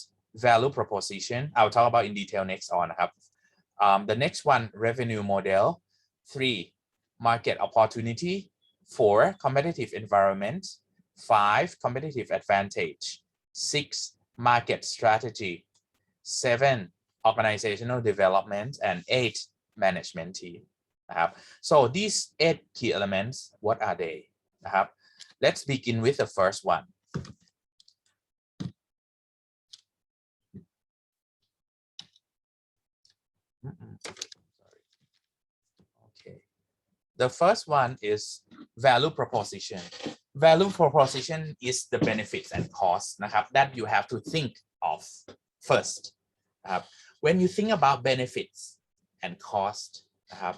value proposition. I'll talk about in detail next on นะครับ the next one, revenue model. 3, market opportunity. 4, competitive environment. 5, competitive advantage. 6, market strategy. 7, organizational development, and 8, management team นะครับ so these 8 key elements, what are they นะครับ let's begin with the first one. Okay, the first one is value proposition value proposition is the benefits and costs นะครับ that you have to think of first นะครับ when you think about benefits and cost นะครับ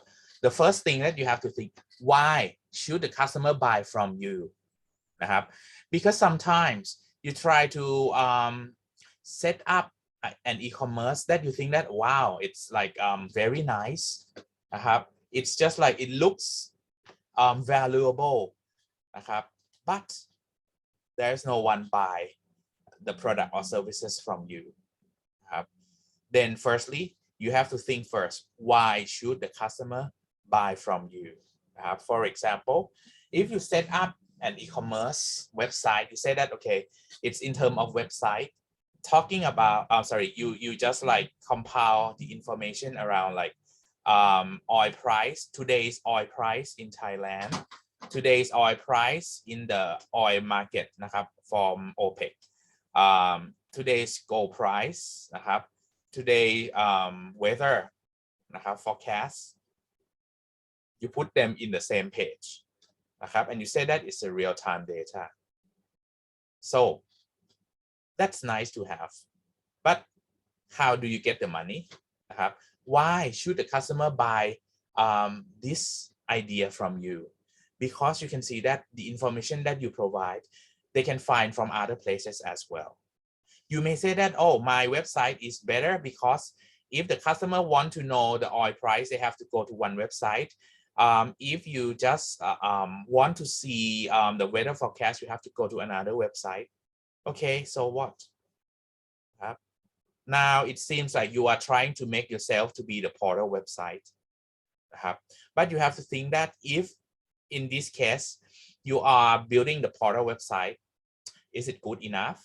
the first thing that you have to think why should the customer buy from you นะครับ because sometimes you try to set up an e-commerce that you think that wow it's like very nice นะครับ it's just like it looks valuable นะครับ but there's no one buy the product or services from you ครับ then firstly you have to think first why should the customer buy from you นะครับ for example if you set up an e-commerce website you say that okay it's in terms of website talking about sorry you just like compile the information around like oil price today's oil price in Thailand today's oil price in the oil market นะครับ from OPEC today's gold price นะครับ today weather นะครับ forecast you put them in the same page นะครับ and you say that it's a real-time data so that's nice to have but how do you get the money นะครับ why should the customer buy this idea from you because you can see that the information that you provide they can find from other places as well you may say that oh my website is better because if the customer want to know the oil price they have to go to one website if you just want to see the weather forecast you have to go to another website okay so what now it seems like you are trying to make yourself to be the portal website but you have to think that if in this case you are building the portal website is it good enough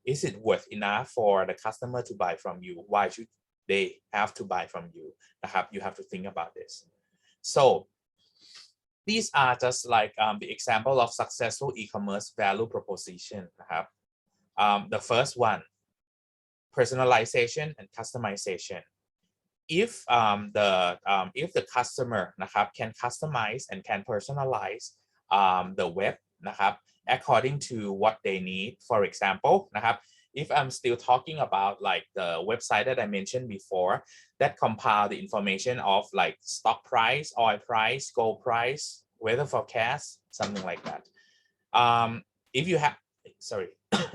is it worth enough for the customer to buy from you why should they have to buy from you you have to think about this so these are just like the example of successful e-commerce value proposition the first one personalization and customization if the customer can customize and can personalize the web according to what they need for example if I'm still talking about like the website that I mentioned before that compile the information of like stock price oil price gold price weather forecast something like that if you have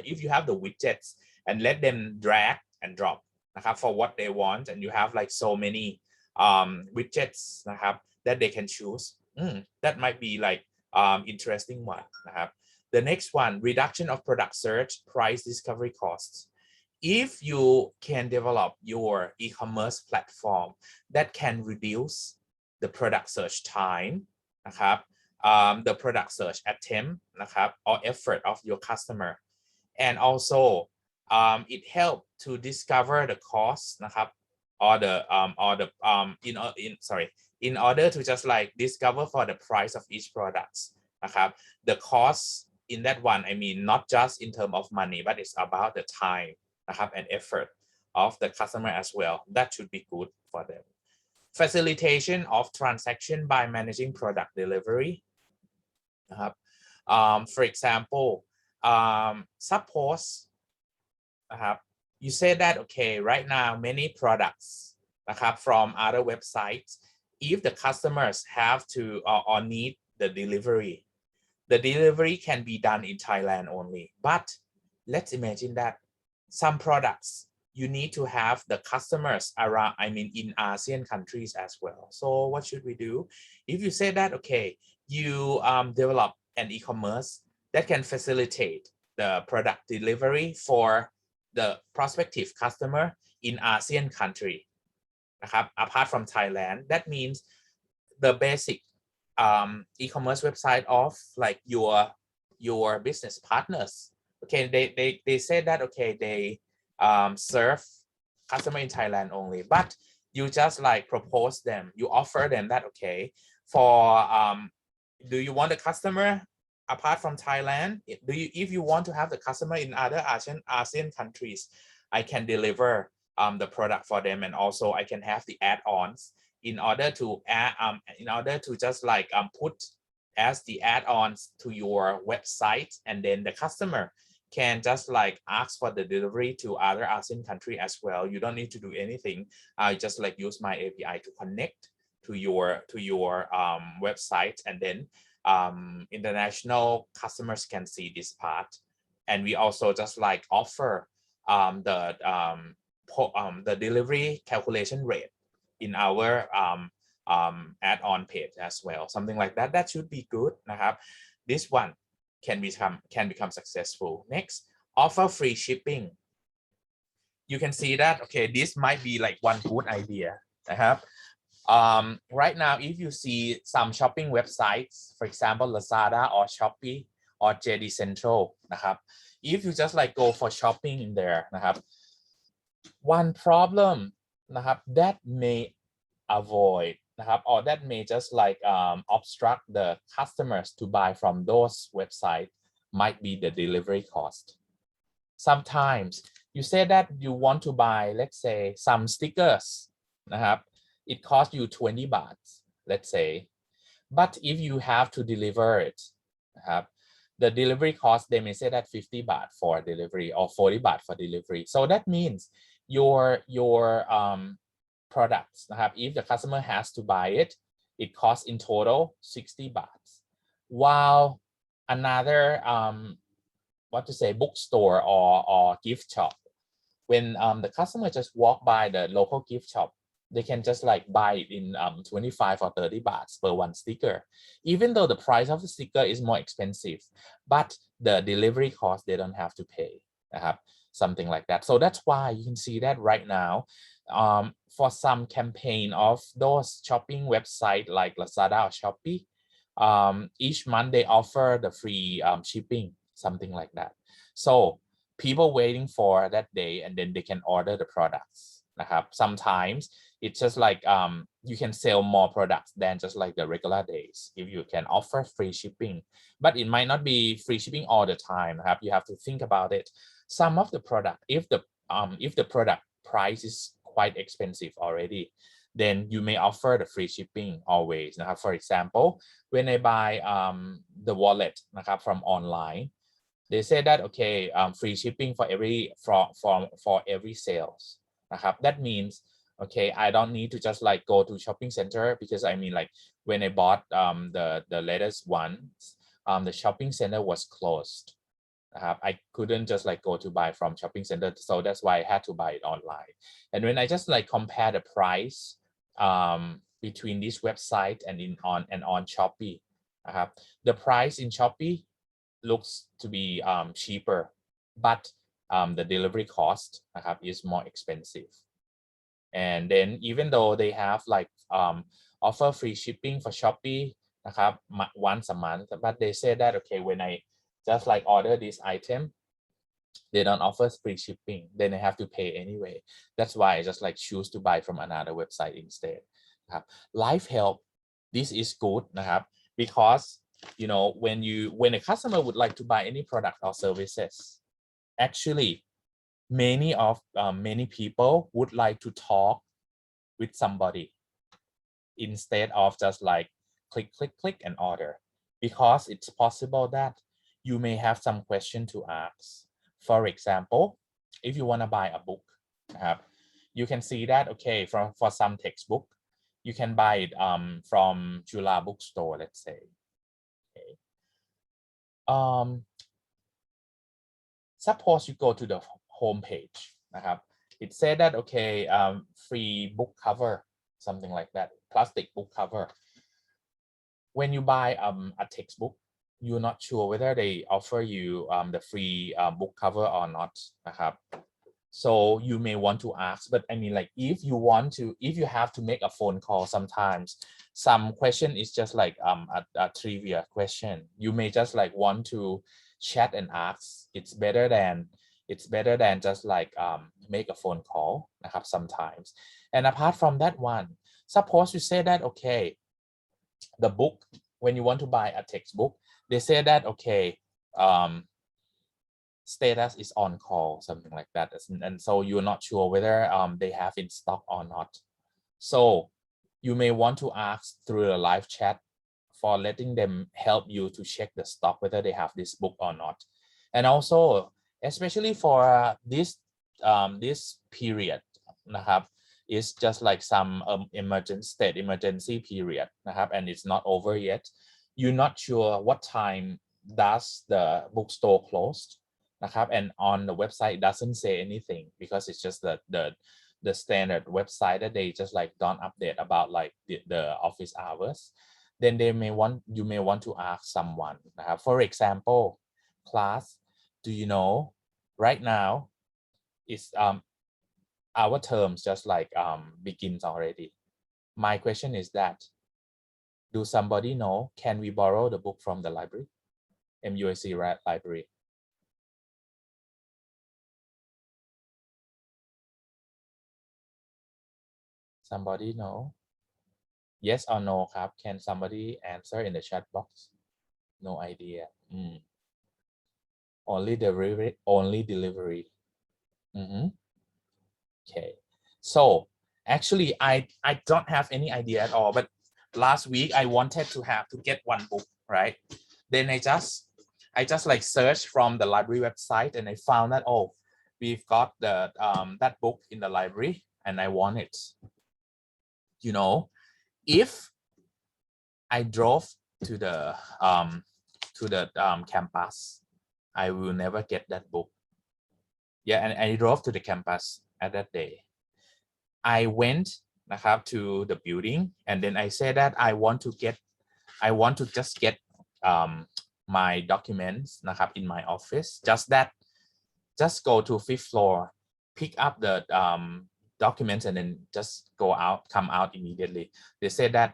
if you have the widgets and let them drag and drop for what they want and you have like so many widgets that they can choose that might be like interesting one the next one reduction of product search price discovery costs if you can develop your e-commerce platform that can reduce the product search time the product search attempt or effort of your customer and also it helps to discover the cost or the in order to just like discover for the price of each product the cost in that one I mean not just in terms of money but it's about the time and effort of the customer as well that should be good for them facilitation of transaction by managing product delivery for example suppose you say that okay right now many products from other websites if the customers have to or need the delivery can be done in Thailand only but let's imagine that some products you need to have the customers around I mean in ASEAN countries as well so what should we do if you say that okay you develop an e-commerce that can facilitate the product delivery for the prospective customer in ASEAN country apart from Thailand that means the basic e-commerce website of like your business partners okay they say that okay they serve customer in Thailand only but you just like propose them you offer them that okay for do you want a customer apart from Thailand if you want to have the customer in other ASEAN countries I can deliver the product for them and also I can have the add-ons in order to just like put as the add-ons to your website, and then the customer can just like ask for the delivery to other ASEAN country as well. You don't need to do anything. I just like use my API to connect to your website, and then international customers can see this part. And we also just like offer the delivery calculation rate in our add-on page as well, something like that. That should be goodนะครับ. This one can become successful. Next, offer free shipping. You can see that, okay, this might be like one good ideaนะครับ. Right now, if you see some shopping websites, for example, Lazada or Shopee or JD Centralนะครับ, if you just like go for shopping in thereนะครับ, one problemนะครับ, that may avoidนะครับ, or that may just like obstruct the customers to buy from those websites might be the delivery cost. Sometimes you say that you want to buy, let's say, some stickersนะครับ, it costs you 20 baht, let's say, but if you have to deliver itนะครับ, the delivery cost, they may say that 50 baht for delivery or 40 baht for delivery. So that means your productsนะครับ, if the customer has to buy it, it costs in total 60 baht, while another bookstore or gift shop, when the customer just walk by the local gift shop, they can just like buy it in 25 or 30 baht per one sticker, even though the price of the sticker is more expensive, but the delivery cost they don't have to payนะครับ, something like that. So that's why you can see that right now for some campaign of those shopping website like Lazada or Shopee, each month they offer the free shipping, something like that. So people waiting for that day, and then they can order the productsนะครับ. Sometimes it's just like you can sell more products than just like the regular days if you can offer free shipping, but it might not be free shipping all the timeนะครับ. You have to think about it. Some of the product, if the product price is quite expensive already, then you may offer the free shipping alwaysนะครับ. For example, when I buy the walletนะครับ, from online, they say that, okay, free shipping for every salesนะครับ. That means, okay, I don't need to just like go to shopping center, because I mean, like when I bought the latest one, the shopping center was closed. I couldn't just like go to buy from shopping center, so that's why I had to buy it online. And when I just like compare the price between this website and on Shopee, the price in Shopee looks to be cheaper, but the delivery cost is more expensive. And then even though they have like offer free shipping for Shopee once a month, but they say that, okay, when I just like order this item, they don't offer free shipping, then I have to pay anyway. That's why I just like choose to buy from another website instead. Life help, this is good because you know, when a customer would like to buy any product or services, actually many people would like to talk with somebody instead of just like click and order, because it's possible that you may have some question to ask. For example, if you want to buy a book, you can see that, okay, for some textbook, you can buy it from Jula bookstore, let's say. Okay. Suppose you go to the home page, it said that, okay, free book cover, something like that, plastic book cover. When you buy a textbook, you're not sure whether they offer you the free book cover or not. So you may want to ask, but I mean, like if you have to make a phone call, sometimes some question is just like a trivia question. You may just like want to chat and ask. It's better than just like make a phone call sometimes. And apart from that one, suppose you say that, okay, the book, when you want to buy a textbook, they say that, okay, status is on call, something like that, and so you're not sure whether they have in stock or not. So you may want to ask through the live chat for letting them help you to check the stock whether they have this book or not. And also especially for this period นะครับ is just like some emergency period นะครับ and it's not over yet. You're not sure what time does the bookstore closed นะครับ and on the website it doesn't say anything because it's just the standard website that they just like don't update about like the office hours. Then you may want to ask someone นะครับ for example class, do you know right now is our terms just like begins already. My question is that do somebody know, can we borrow the book from the library, MUIC library? Somebody know? Yes or no ครับ Can somebody answer in the chat box? No idea. Only delivery. Okay, so actually I don't have any idea at all, but last week I wanted to get one book, right? Then I just like searched from the library website and I found that, oh, we've got the that book in the library and I want it. You know, if I drove to the campus, I will never get that book. Yeah, and I drove to the campus at that day. I went นะครับ to the building and then I said that I want to just get my documents นะครับ in my office, just go to 5th floor, pick up the documents and then just come out immediately. They said that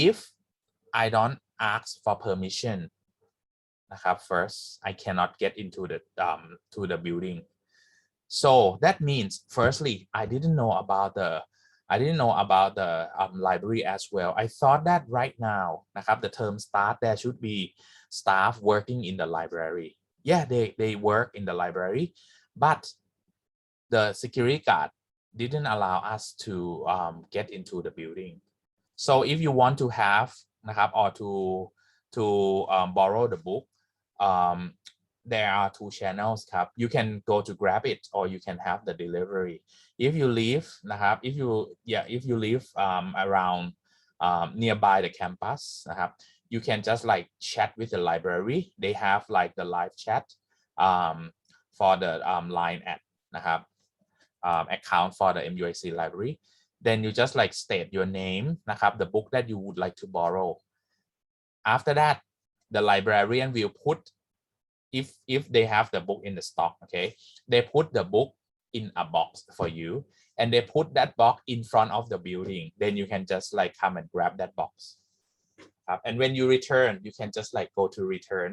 if I don't ask for permission นะครับ first, I cannot get into the to the building. So that means firstly I didn't know about the library as well. I thought that right now นะครับ the term start there should be staff working in the library. Yeah, they work in the library, but the security guard didn't allow us to get into the building. So if you want to have นะครับ or to borrow the book, there are 2 channels ครับ you can go to grab it or you can have the delivery. If you live นะครับ if you live around nearby the campus นะครับ you can just like chat with the library. They have like the live chat for the line at นะครับ account for the MUIC library. Then you just like state your name นะครับ the book that you would like to borrow. After that the librarian will put, if they have the book in the stock, okay, they put the book in a box for you and they put that box in front of the building. Then you can just like come and grab that box. And when you return, you can just like go to return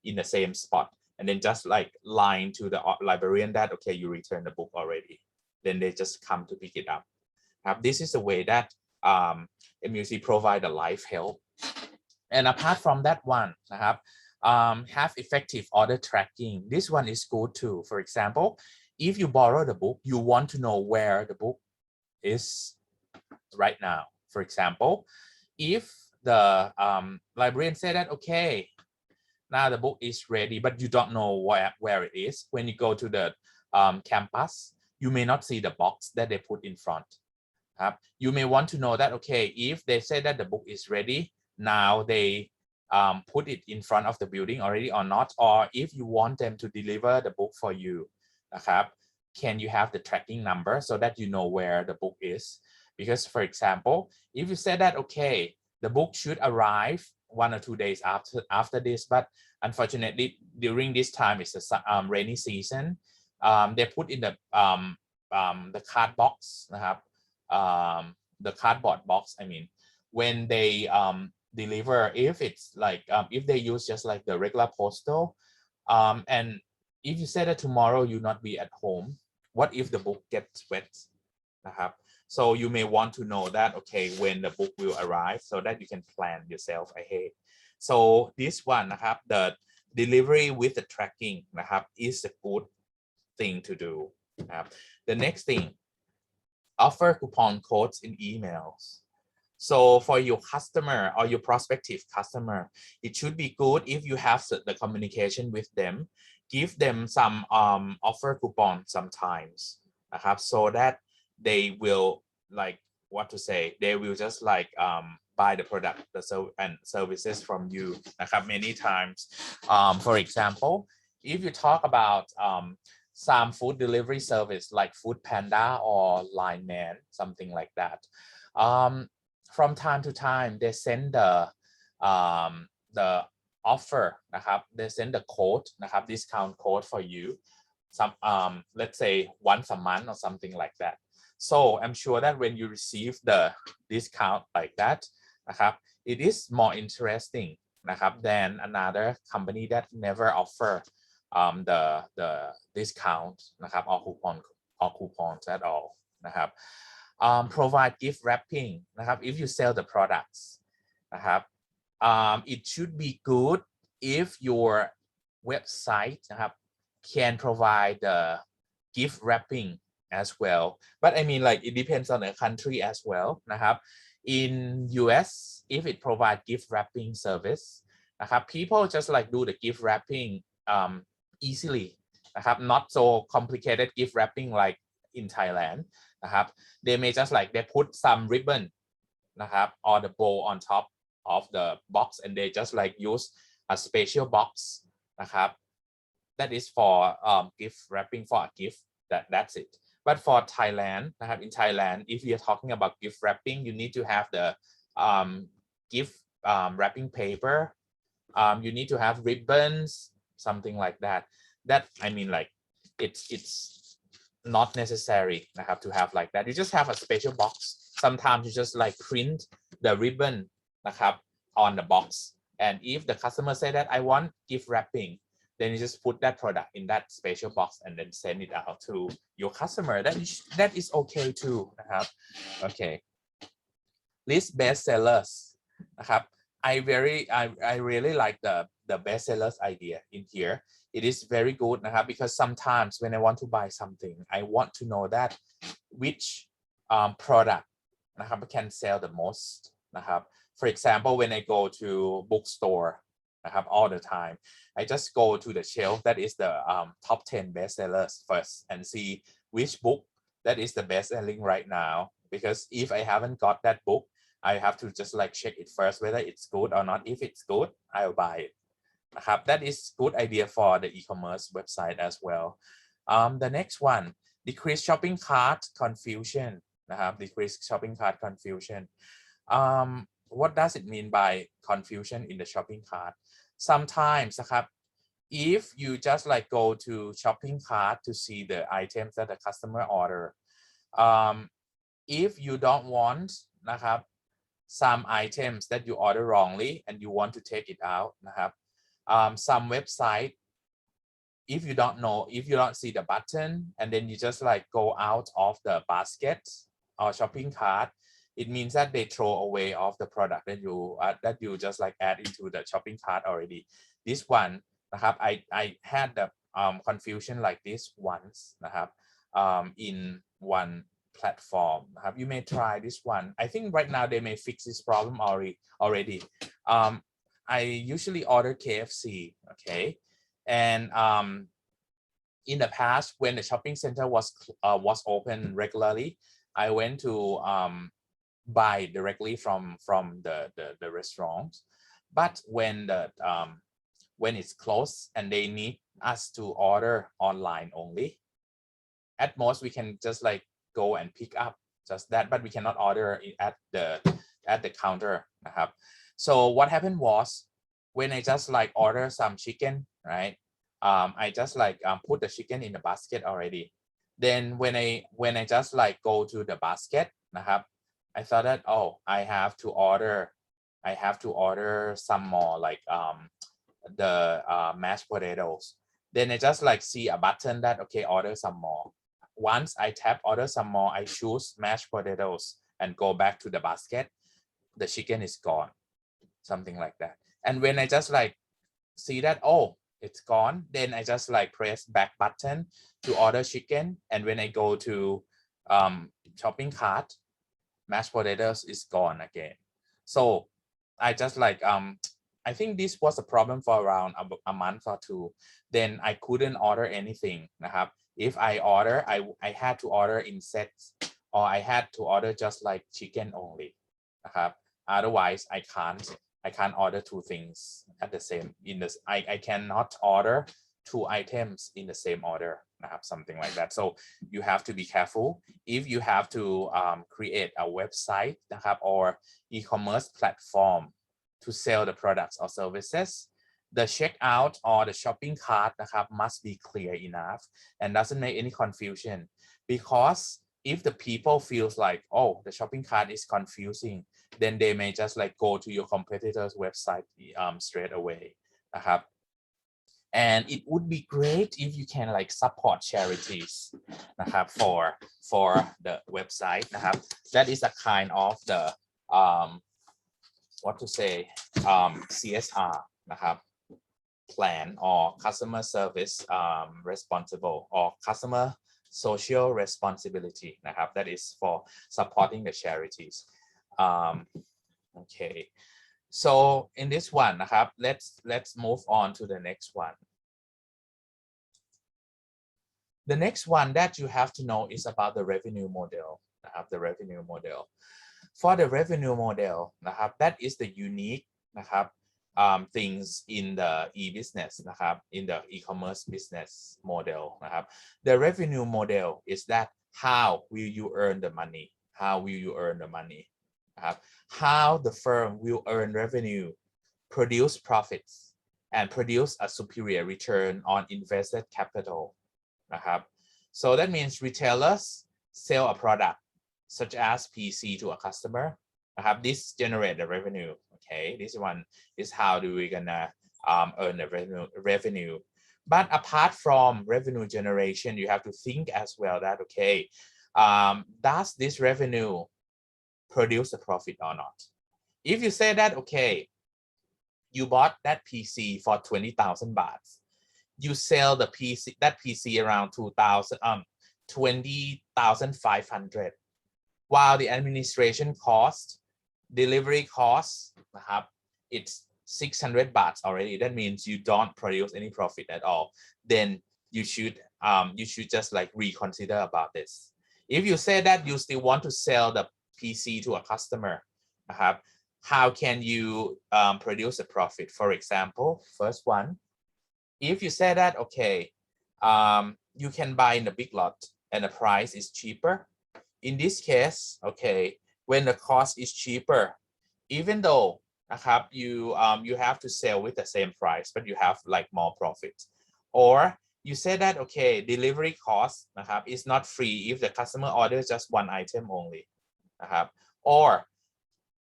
in the same spot and then just like line to the librarian that, okay, you return the book already. Then they just come to pick it up. This is the way that MUIC provide the live help. And apart from that one นะครับ have effective order tracking. This one is good too. For example, if you borrow the book, you want to know where the book is right now. For example, if the librarian said that, okay, now the book is ready, but you don't know where it is. When you go to the campus, you may not see the box that they put in front. You may want to know that, okay, if they say that the book is ready, now they put it in front of the building already or not, or if you want them to deliver the book for you นะครับ can you have the tracking number so that you know where the book is? Because for example, if you say that, okay, the book should arrive 1 or 2 days after this, but unfortunately during this time it's a rainy season, they put in the card box นะครับ the cardboard box, I mean, when they deliver, if it's like if they use just like the regular postal, and if you say that tomorrow you not be at home, what if the book gets wet นะครับ so you may want to know that, okay, when the book will arrive so that you can plan yourself ahead. So this one นะครับ the delivery with the tracking นะครับ is a good thing to do นะครับ the next thing, offer coupon codes in emails. So for your customer or your prospective customer, it should be good if you have the communication with them, give them some offer coupon sometimes, so that they will like what to say, they will just like buy the product and services from you many times. For example, if you talk about some food delivery service like Food Panda or Line Man, something like that, from time to time they send the offer they send the code discount code for you, some let's say once a month or something like that. So I'm sure that when you receive the discount like that it is more interesting than another company that never offer the discount or coupons at all provide gift wrapping if you sell the products it should be good if your website can provide the gift wrapping as well. But I mean, like, it depends on the country as well in US, if it provide gift wrapping service people just like do the gift wrapping easily not so complicated gift wrapping like in Thailand they may just like they put some ribbon or the bow on top of the box and they just like use a special box that is for gift wrapping for a gift. That's it. But for Thailand in Thailand, if you're talking about gift wrapping, you need to have the gift wrapping paper, you need to have ribbons, something like that. That I mean, like, it's not necessary to have like that. You just have a special box. Sometimes you just like print the ribbon on the box, and if the customer say that I want gift wrapping, then you just put that product in that special box and then send it out to your customer. That is okay too okay. List best sellers I really like the best sellers idea in here. It is very good because sometimes when I want to buy something, I want to know that which product can sell the most For example, when I go to bookstore all the time, I just go to the shelf that is the top 10 bestsellers first and see which book that is the best selling right now. Because if I haven't got that book, I have to just like check it first whether it's good or not. If it's good, I'll buy it. That is good idea for the e-commerce website as well. The next one, decrease shopping cart confusion. Decrease shopping cart confusion. What does it mean by confusion in the shopping cart? Sometimes if you just like go to shopping cart to see the items that the customer order, if you don't want some items that you order wrongly and you want to take it out some website, if you don't see the button and then you just like go out of the basket or shopping cart, it means that they throw away of the product that you just like add into the shopping cart already. This one I had the confusion like this once in one platform. You may try this one. I think right now they may fix this problem already. I usually order KFC, okay, and in the past when the shopping center was open regularly, I went to buy directly from the restaurants. But when it's closed and they need us to order online only, at most we can just like go and pick up just that, but we cannot order it at the counter So what happened was, when I just like order some chicken, right, I just like put the chicken in the basket already. Then when I just like go to the basket I thought that, oh, I have to order some more, like the mashed potatoes. Then I just like see a button that, okay, order some more. Once I tap order some more, I choose mashed potatoes and go back to the basket, the chicken is gone, something like that. And when I just like see that, oh, it's gone, then I just like press back button to order chicken. And when I go to shopping cart, mashed potatoes is gone again. So I just like I think this was a problem for around a month or two. Then I couldn't order anythingนะครับ. If I order, I had to order in sets, or I had to order just like chicken onlyนะครับ. Otherwise I can't order two things at the same I cannot order two items in the same orderนะครับ, something like that. So you have to be careful if you have to create a websiteนะครับ, or e-commerce platform to sell the products or services. The checkout or the shopping cartนะครับ, must be clear enough and doesn't make any confusion, because if the people feels like, oh, the shopping cart is confusing, then they may just like go to your competitor's website straight awayนะครับ. And it would be great if you can like support charitiesนะครับ, for the websiteนะครับ. That is a kind of the what to say CSRนะครับ, plan or customer service responsible or customer social responsibilityนะครับ. That is for supporting the charities. Okay, so in this oneนะครับ, let's move on to the next one. The next one that you have to know is about the revenue modelนะครับ, the revenue model. For the revenue modelนะครับ, that is the uniqueนะครับthings in the e-businessนะครับ, in the e-commerce business modelนะครับ. The revenue model is that how will you earn the money? How will you earn the money? How the firm will earn revenue, produce profits, and produce a superior return on invested capital. So that means retailers sell a product such as PC to a customer. This generate the revenue. Okay, this one is how do we gonna earn the revenue. But apart from revenue generation, you have to think as well that, okay, does this revenue produce a profit or not? If you say that, okay, you bought that PC for 20,000 baht, you sell the PC, that PC around 20,500, while the administration cost, delivery cost, it's 600 baht already. That means you don't produce any profit at all. Then you should just like reconsider about this. If you say that you still want to sell the PC to a customer, how can you produce a profit? For example, first one, if you say that, okay, you can buy in the big lot and the price is cheaper. In this case, okay, when the cost is cheaper, even though you have to sell with the same price, but you have like more profit. Or you say that, okay, delivery cost is not free if the customer orders just one item only. Or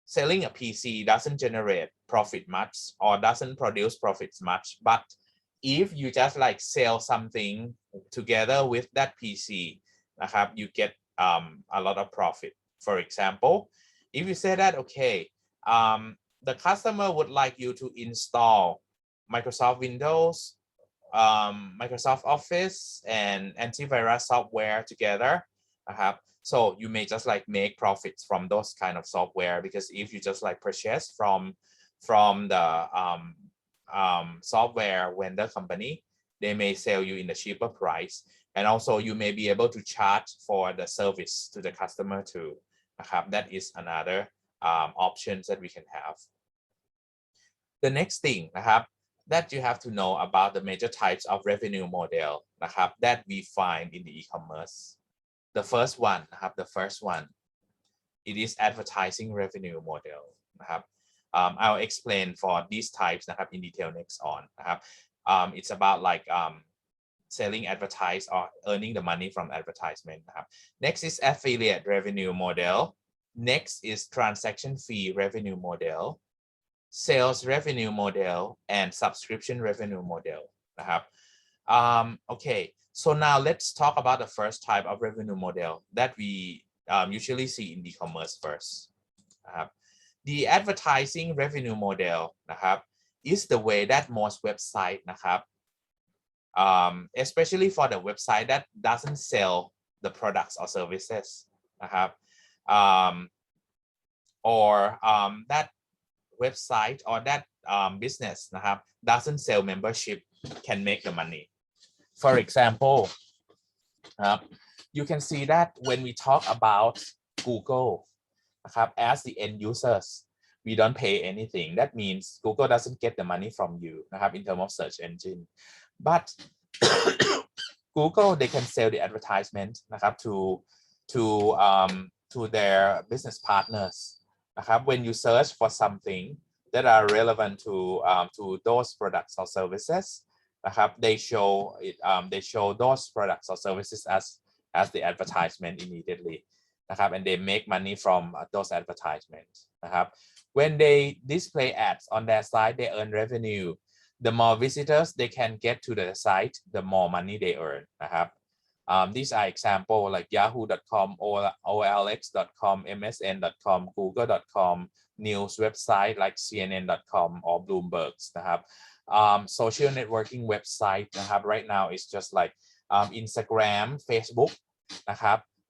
selling a PC doesn't generate profit much or doesn't produce profits much, but if you just like sell something together with that PC, you get a lot of profit. For example, if you say that, okay, the customer would like you to install Microsoft Windows, Microsoft Office, and antivirus software together, so you may just like make profits from those kind of software, because if you just like purchase from the software vendor company, they may sell you in a cheaper price, and also you may be able to charge for the service to the customer too. That is another options that we can have. The next thing that you have to know about the major types of revenue model that we find in the e-commerce. The first one, it is advertising revenue model. I'll explain for these types in detail next on. It's about like selling advertise or earning the money from advertisement. Next is affiliate revenue model. Next is transaction fee revenue model, sales revenue model, and subscription revenue model. Okay, so now let's talk about the first type of revenue model that we usually see in e-commerce first. The advertising revenue model is the way that most websites, especially for the website that doesn't sell the products or services, or that website or that business doesn't sell membership can make the money. For example, you can see that when we talk about Google as the end users, we don't pay anything. That means Google doesn't get the money from you in terms of search engine. But Google, they can sell the advertisement to their business partners. When you search for something that are relevant to those products or services, they show it. They show those products or services as the advertisement immediately, and they make money from those advertisements. When they display ads on their site, they earn revenue. The more visitors they can get to the site, the more money they earn. These are examples like yahoo.com, olx.com, msn.com, google.com, news website like cnn.com or Bloomberg's. Social networking website right now is just like Instagram, Facebook,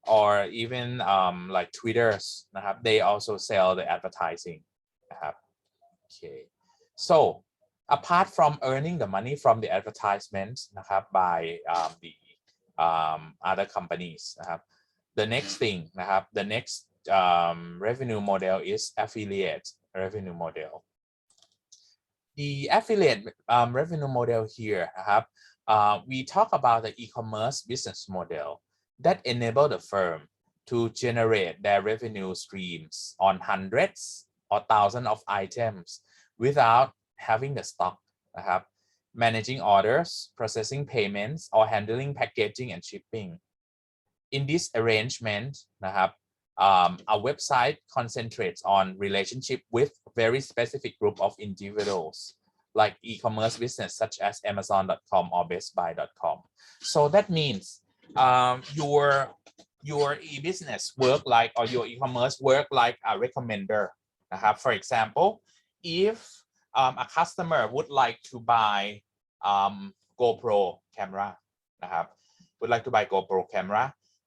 or even like Twitter's. They also sell the advertising. Okay, so apart from earning the money from the advertisements by the other companies, the next thing, the next revenue model is affiliate revenue model. The affiliate revenue model here, we talk about the e-commerce business model that enable the firm to generate their revenue streams on hundreds or thousands of items without having the stock, managing orders, processing payments, or handling packaging and shipping. In this arrangement, a website concentrates on relationship with very specific group of individuals, like e-commerce business such as Amazon.com or BestBuy.com. So that means your e-business work like, or your e-commerce work like a recommender. For example, if a customer would like to buy GoPro camera,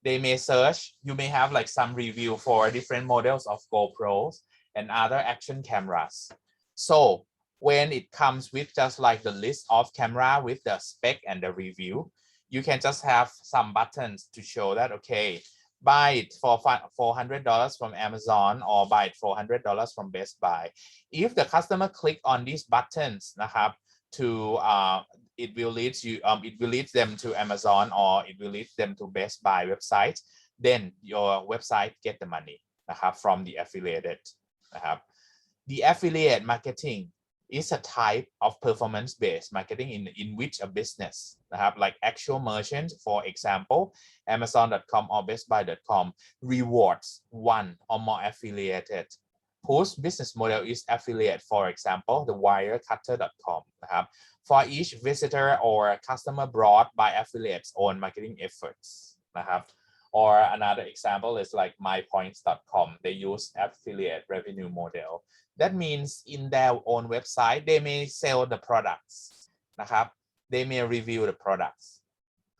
they may search. You may have like some review for different models of GoPros and other action cameras. So when it comes with just like the list of camera with the spec and the review, you can just have some buttons to show that, okay, buy it for $400 from Amazon or buy it for $100 from Best Buy. If the customer click on these buttons, it will lead them to Amazon or it will lead them to Best Buy website. Then your website get the money from the affiliated. The affiliate marketing is a type of performance-based marketing in which a business, like actual merchants, for example, Amazon.com or BestBuy.com, rewards one or more affiliated whose business model is affiliate. For example, the Wirecutter.com. For each visitor or customer brought by affiliates' own marketing efforts. Or another example is like mypoints.com. They use affiliate revenue model. That means in their own website, they may sell the products. They may review the products.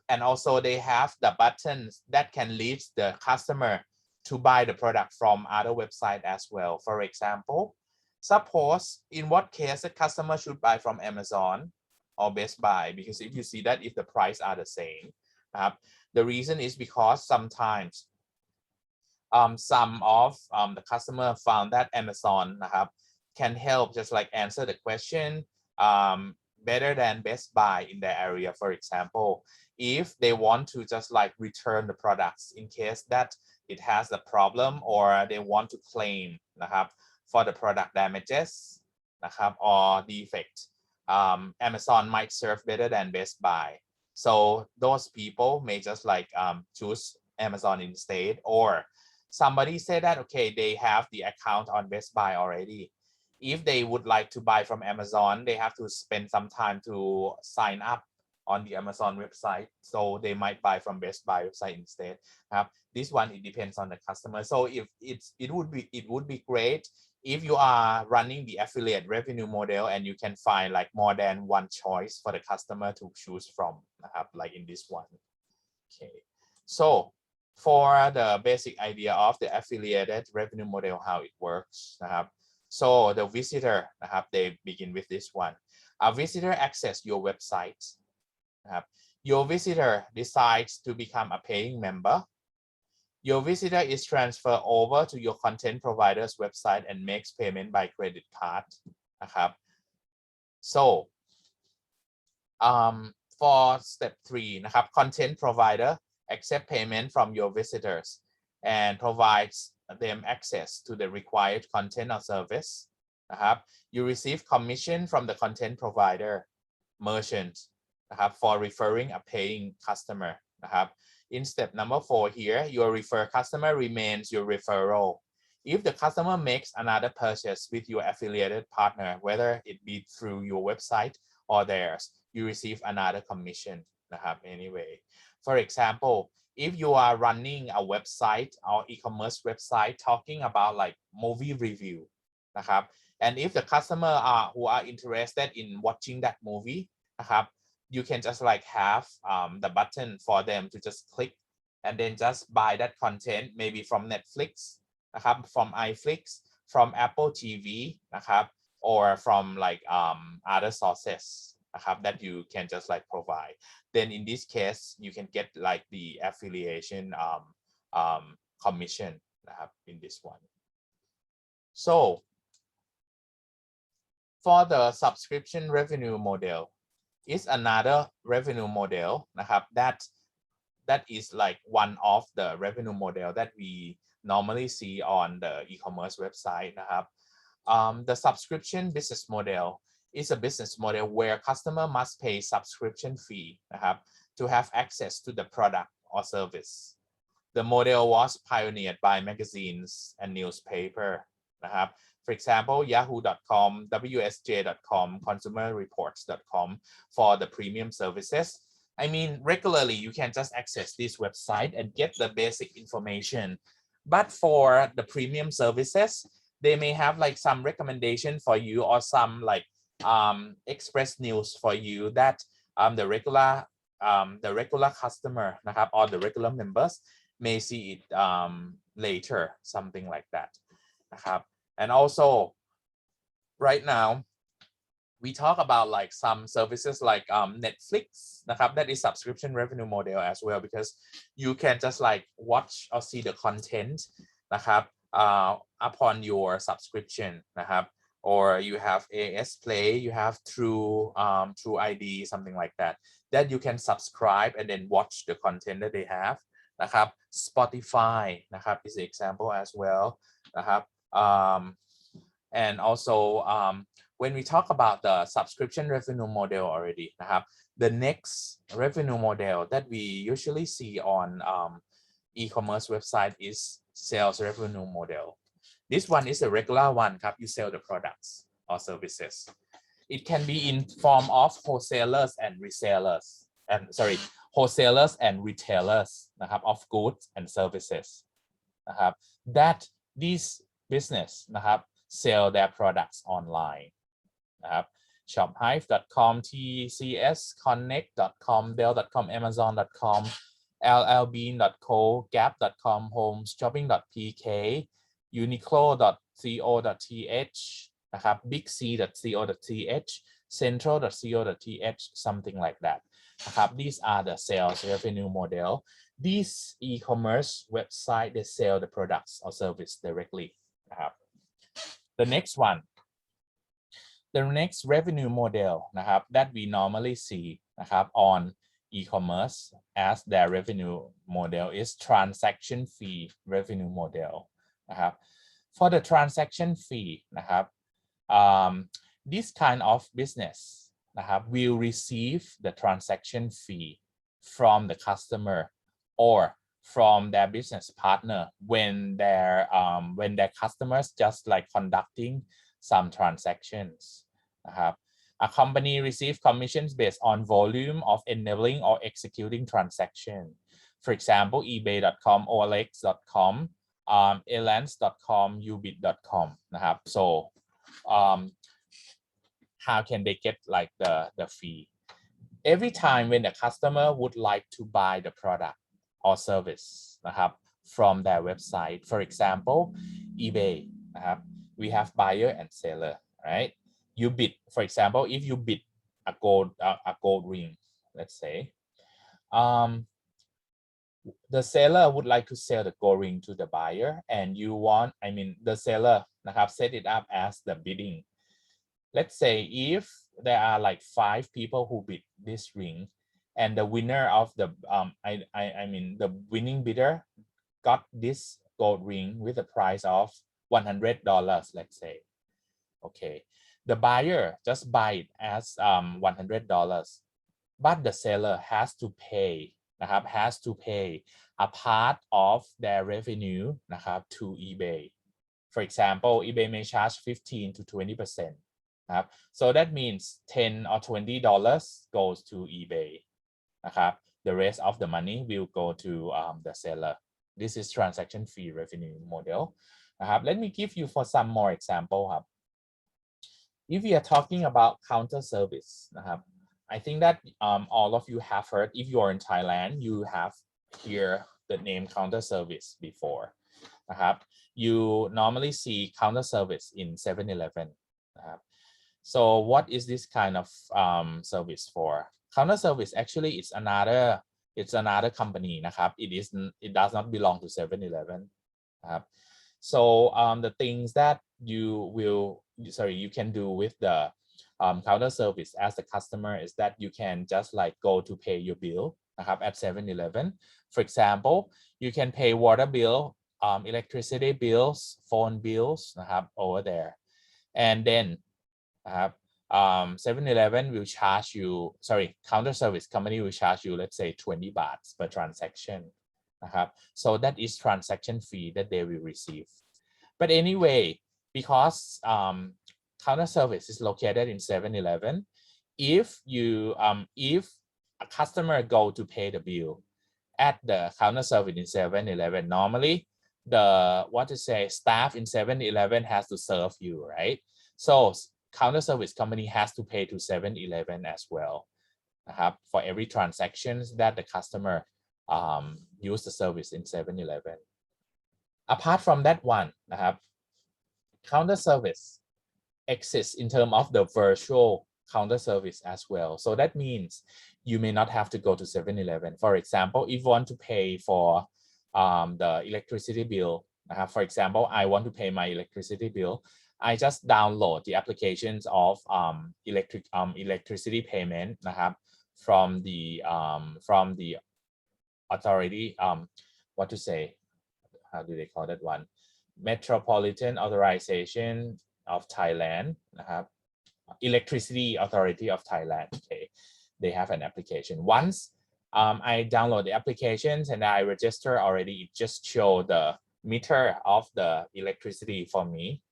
And also they have the buttons that can lead the customer to buy the product from other websites as well. For example, suppose in what case a customer should buy from Amazon or Best Buy, because if you see that if the price are the same, the reason is because sometimes some of the customer found that Amazon can help just like answer the question better than Best Buy in their area. For example, if they want to just like return the products in case that it has a problem, or they want to claim for the product damages or defect, Amazon might serve better than Best Buy. So those people may just like choose Amazon instead. Or somebody said that, okay, they have the account on Best Buy already. If they would like to buy from Amazon, they have to spend some time to sign up on the Amazon website. So they might buy from Best Buy website instead. This one, it depends on the customer. So if it would be great if you are running the affiliate revenue model and you can find like more than one choice for the customer to choose from, like in this one. Okay, so for the basic idea of the affiliated revenue model, how it worksนะครับ so the visitor นะครับ they begin with this one. A visitor access your website นะครับ your visitor decides to become a paying member. Your visitor is transferred over to your content provider's website and makes payment by credit card นะครับ so for step 3 นะครับ content provider accept payment from your visitors and provides them access to the required content or service นะครับ you receive commission from the content provider merchant นะครับ for referring a paying customer นะครับ in step number 4 here your refer customer remains your referral. If the customer makes another purchase with your affiliated partner, whether it be through your website or theirs, you receive another commission นะครับ anyway. For example, if you are running a website or e-commerce website talking about like movie review นะครับ and if the customer who are interested in watching that movie นะครับ you can just like have the button for them to just click and then just buy that content maybe from Netflix นะครับ from iFlix, from Apple TV นะครับ or from like other sources นะครับ that you can just like provide. Then in this case you can get like the affiliation commission นะครับ in this one. So for the subscription revenue model is another revenue model นะครับ that is like one of the revenue model that we normally see on the e-commerce website นะครับ the subscription business model is a business model where customer must pay subscription fee นะครับ to have access to the product or service. The model was pioneered by magazines and newspaper นะครับ for example yahoo.com, wsj.com, consumerreports.com for the premium services. I mean, regularly you can just access this website and get the basic information. But for the premium services, they may have like some recommendation for you or some like express news for you that the regular customer นะครับ or the regular members may see it later, something like that นะครับ and also right now we talk about like some services like Netflix นะครับ that is subscription revenue model as well because you can just like watch or see the content นะครับ upon your subscription นะครับ or you have AS Play, you have True ID, something like that you can subscribe and then watch the content that they have นะครับ Spotify นะครับ is an example as well นะครับ and also when we talk about the subscription revenue model already นะครับ the next revenue model that we usually see on e-commerce website is sales revenue model. This one is a regular one ครับ you sell the products or services. It can be in form of wholesalers and resellers and wholesalers and retailers นะครับ of goods and services นะครับ that these business นะครับ sell their products online นะครับ shophive.com, tcsconnect.com, dell.com, amazon.com, llbean.co, gap.com, homeshopping.pk, uniqlo.co.th นะครับ bigc.co.th, central.co.th, something like that นะครับ these are the sales revenue model. These e-commerce website they sell the products or service directly นะครับ the next one, the next revenue model นะครับ that we normally see นะครับ on e-commerce as their revenue model is transaction fee revenue model นะครับ for the transaction fee นะครับ this kind of business นะครับ will receive the transaction fee from the customer or from their business partner when their customers just like conducting some transactions นะครับ A company receives commissions based on volume of enabling or executing transaction. For example, ebay.com, olx.com, elance.com, ubit.com นะครับ so how can they get like the fee? Every time when the customer would like to buy the product or service นะครับ from their website. For example, eBay นะครับ we have buyer and seller, right? You bid, for example, if you bid a gold ring, let's say, the seller would like to sell the gold ring to the buyer, and you want, the seller นะครับ set it up as the bidding. Let's say if there are like 5 people who bid this ring, and the winner of the the winning bidder got this gold ring with a price of $100, let's say. Okay, the buyer just buy it as $100, but the seller has to pay นะครับ has to pay a part of their revenue นะครับ to eBay. For example, eBay may charge 15 to 20%. So that means $10 or $20 goes to eBay. The rest of the money will go to the seller. This is transaction fee revenue model. Let me give you for some more example. If we are talking about counter service, I think that all of you have heard, if you are in Thailand, you have heard the name counter service before. You normally see counter service in 7-Eleven. So what is this kind of service for? Counter service actually it's another company นะครับ it does not belong to 7-Eleven. So the things that you can do with the counter service as a customer is that you can just like go to pay your bill นะครับ at 7-Eleven. For example, you can pay water bill, electricity bills, phone bills นะครับ over there, and then 7-Eleven will charge you, counter service company will charge you, let's say 20 baht per transaction. So that is transaction fee that they will receive. But anyway, because counter service is located in 7-Eleven, if a customer go to pay the bill at the counter service in 7-Eleven, normally the staff in 7-Eleven has to serve you, right? So counter service company has to pay to 7-Eleven as well, for every transactions that the customer use the service in 7-Eleven. Apart from that one, counter service exists in terms of the virtual counter service as well. So that means you may not have to go to 7-Eleven. For example, if you want to pay for the electricity bill, for example, I want to pay my electricity bill, I just download the applications of electricity payment from the authority, how do they call that one? Metropolitan Authorization of Thailand, Electricity Authority of Thailand. Okay, they have an application. Once I download the applications and I register already, it just show the meter of the electricity for me,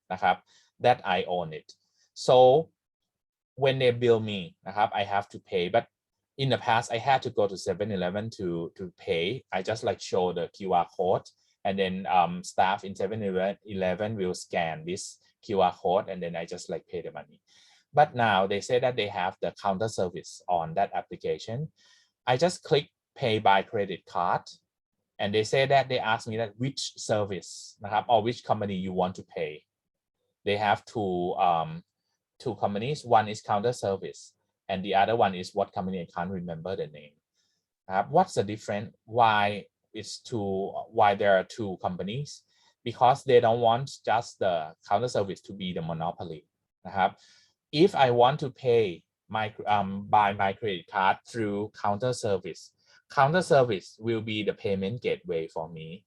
that I own it. So when they bill me, I have to pay. But in the past, I had to go to 7-Eleven to pay. I just like show the QR code, and then staff in 7-Eleven will scan this QR code, and then I just like pay the money. But now they say that they have the counter service on that application. I just click pay by credit card, and they say that they ask me that which service or which company you want to pay. They have two companies. One is counter service, and the other one is what company, I can't remember the name. What's the difference? Why there are two companies? Because they don't want just the counter service to be the monopoly. If I want to pay by my credit card through counter service will be the payment gateway for me.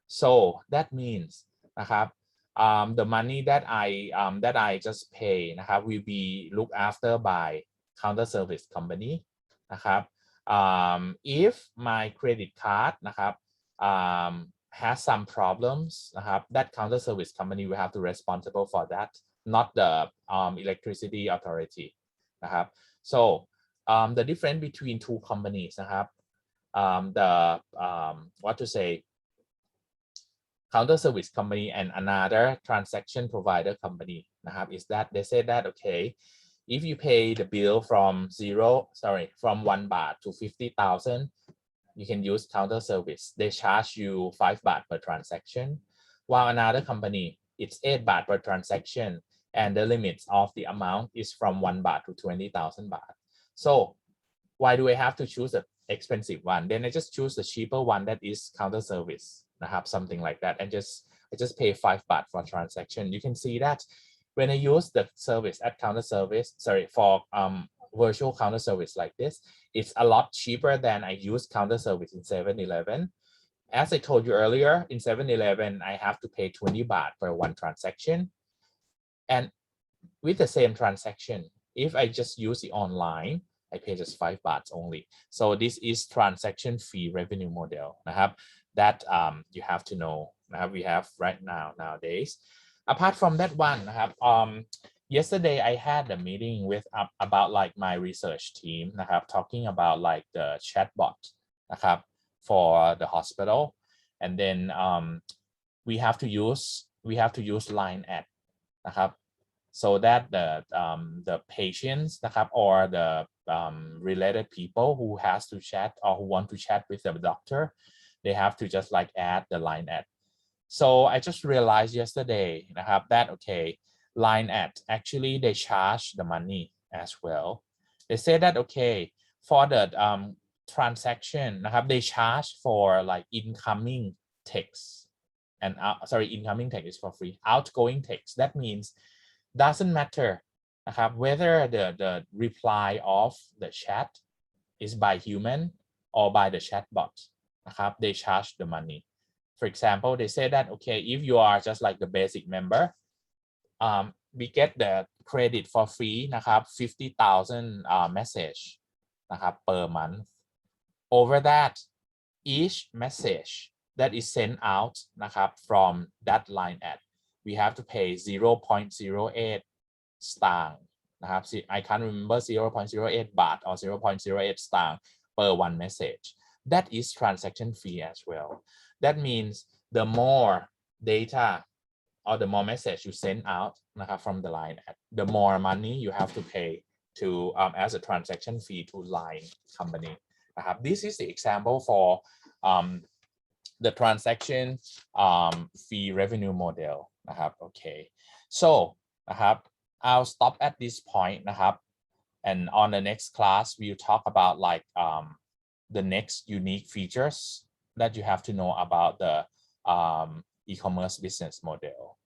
So that means the money that I just pay will be looked after by counter service company. If my credit card has some problems, that counter service company will have to be responsible for that, not the electricity authority. So the difference between two companies, counter service company and another transaction provider company is that they say that, okay, if you pay the bill from 1 baht to 50,000, you can use counter service. They charge you 5 baht per transaction, while another company, it's 8 baht per transaction, and the limits of the amount is from 1 baht to 20,000 baht. So why do I have to choose the expensive one? Then I just choose the cheaper one that is counter service, something like that, and I just pay 5 baht for transaction. You can see that when I use the service at counter service, for virtual counter service like this, it's a lot cheaper than I use counter service in 7-Eleven. As I told you earlier, in 7-Eleven, I have to pay 20 baht per one transaction. And with the same transaction, if I just use it online, I pay just 5 baht only. So this is transaction fee revenue model that you have to know we have right nowadays. Apart from that one, yesterday I had a meeting with about like my research team talking about like the chatbot for the hospital, and then we have to use line ad so that the patients or the related people who has to chat or who want to chat with the doctor, they have to just like add the line ad. So I just realized yesterday that okay, line ad actually they charge the money as well. They say that okay, for the transaction they charge for like incoming text, and incoming text is for free. Outgoing text, that means doesn't matter whether the reply of the chat is by human or by the chatbot, they charge the money. For example, they say that okay, if you are just like the basic member, we get the credit for free 50,000 message per month. Over that, each message that is sent out from that line ad, we have to pay 0.08 stang I can't remember 0.08 baht or 0.08 stang per one message. That is transaction fee as well. That means the more data or the more message you send out from the line ad, the more money you have to pay to as a transaction fee to line company. This is the example for the transaction fee revenue model okay. So I'll stop at this point and on the next class we'll talk about like the next unique features that you have to know about the e-commerce business model.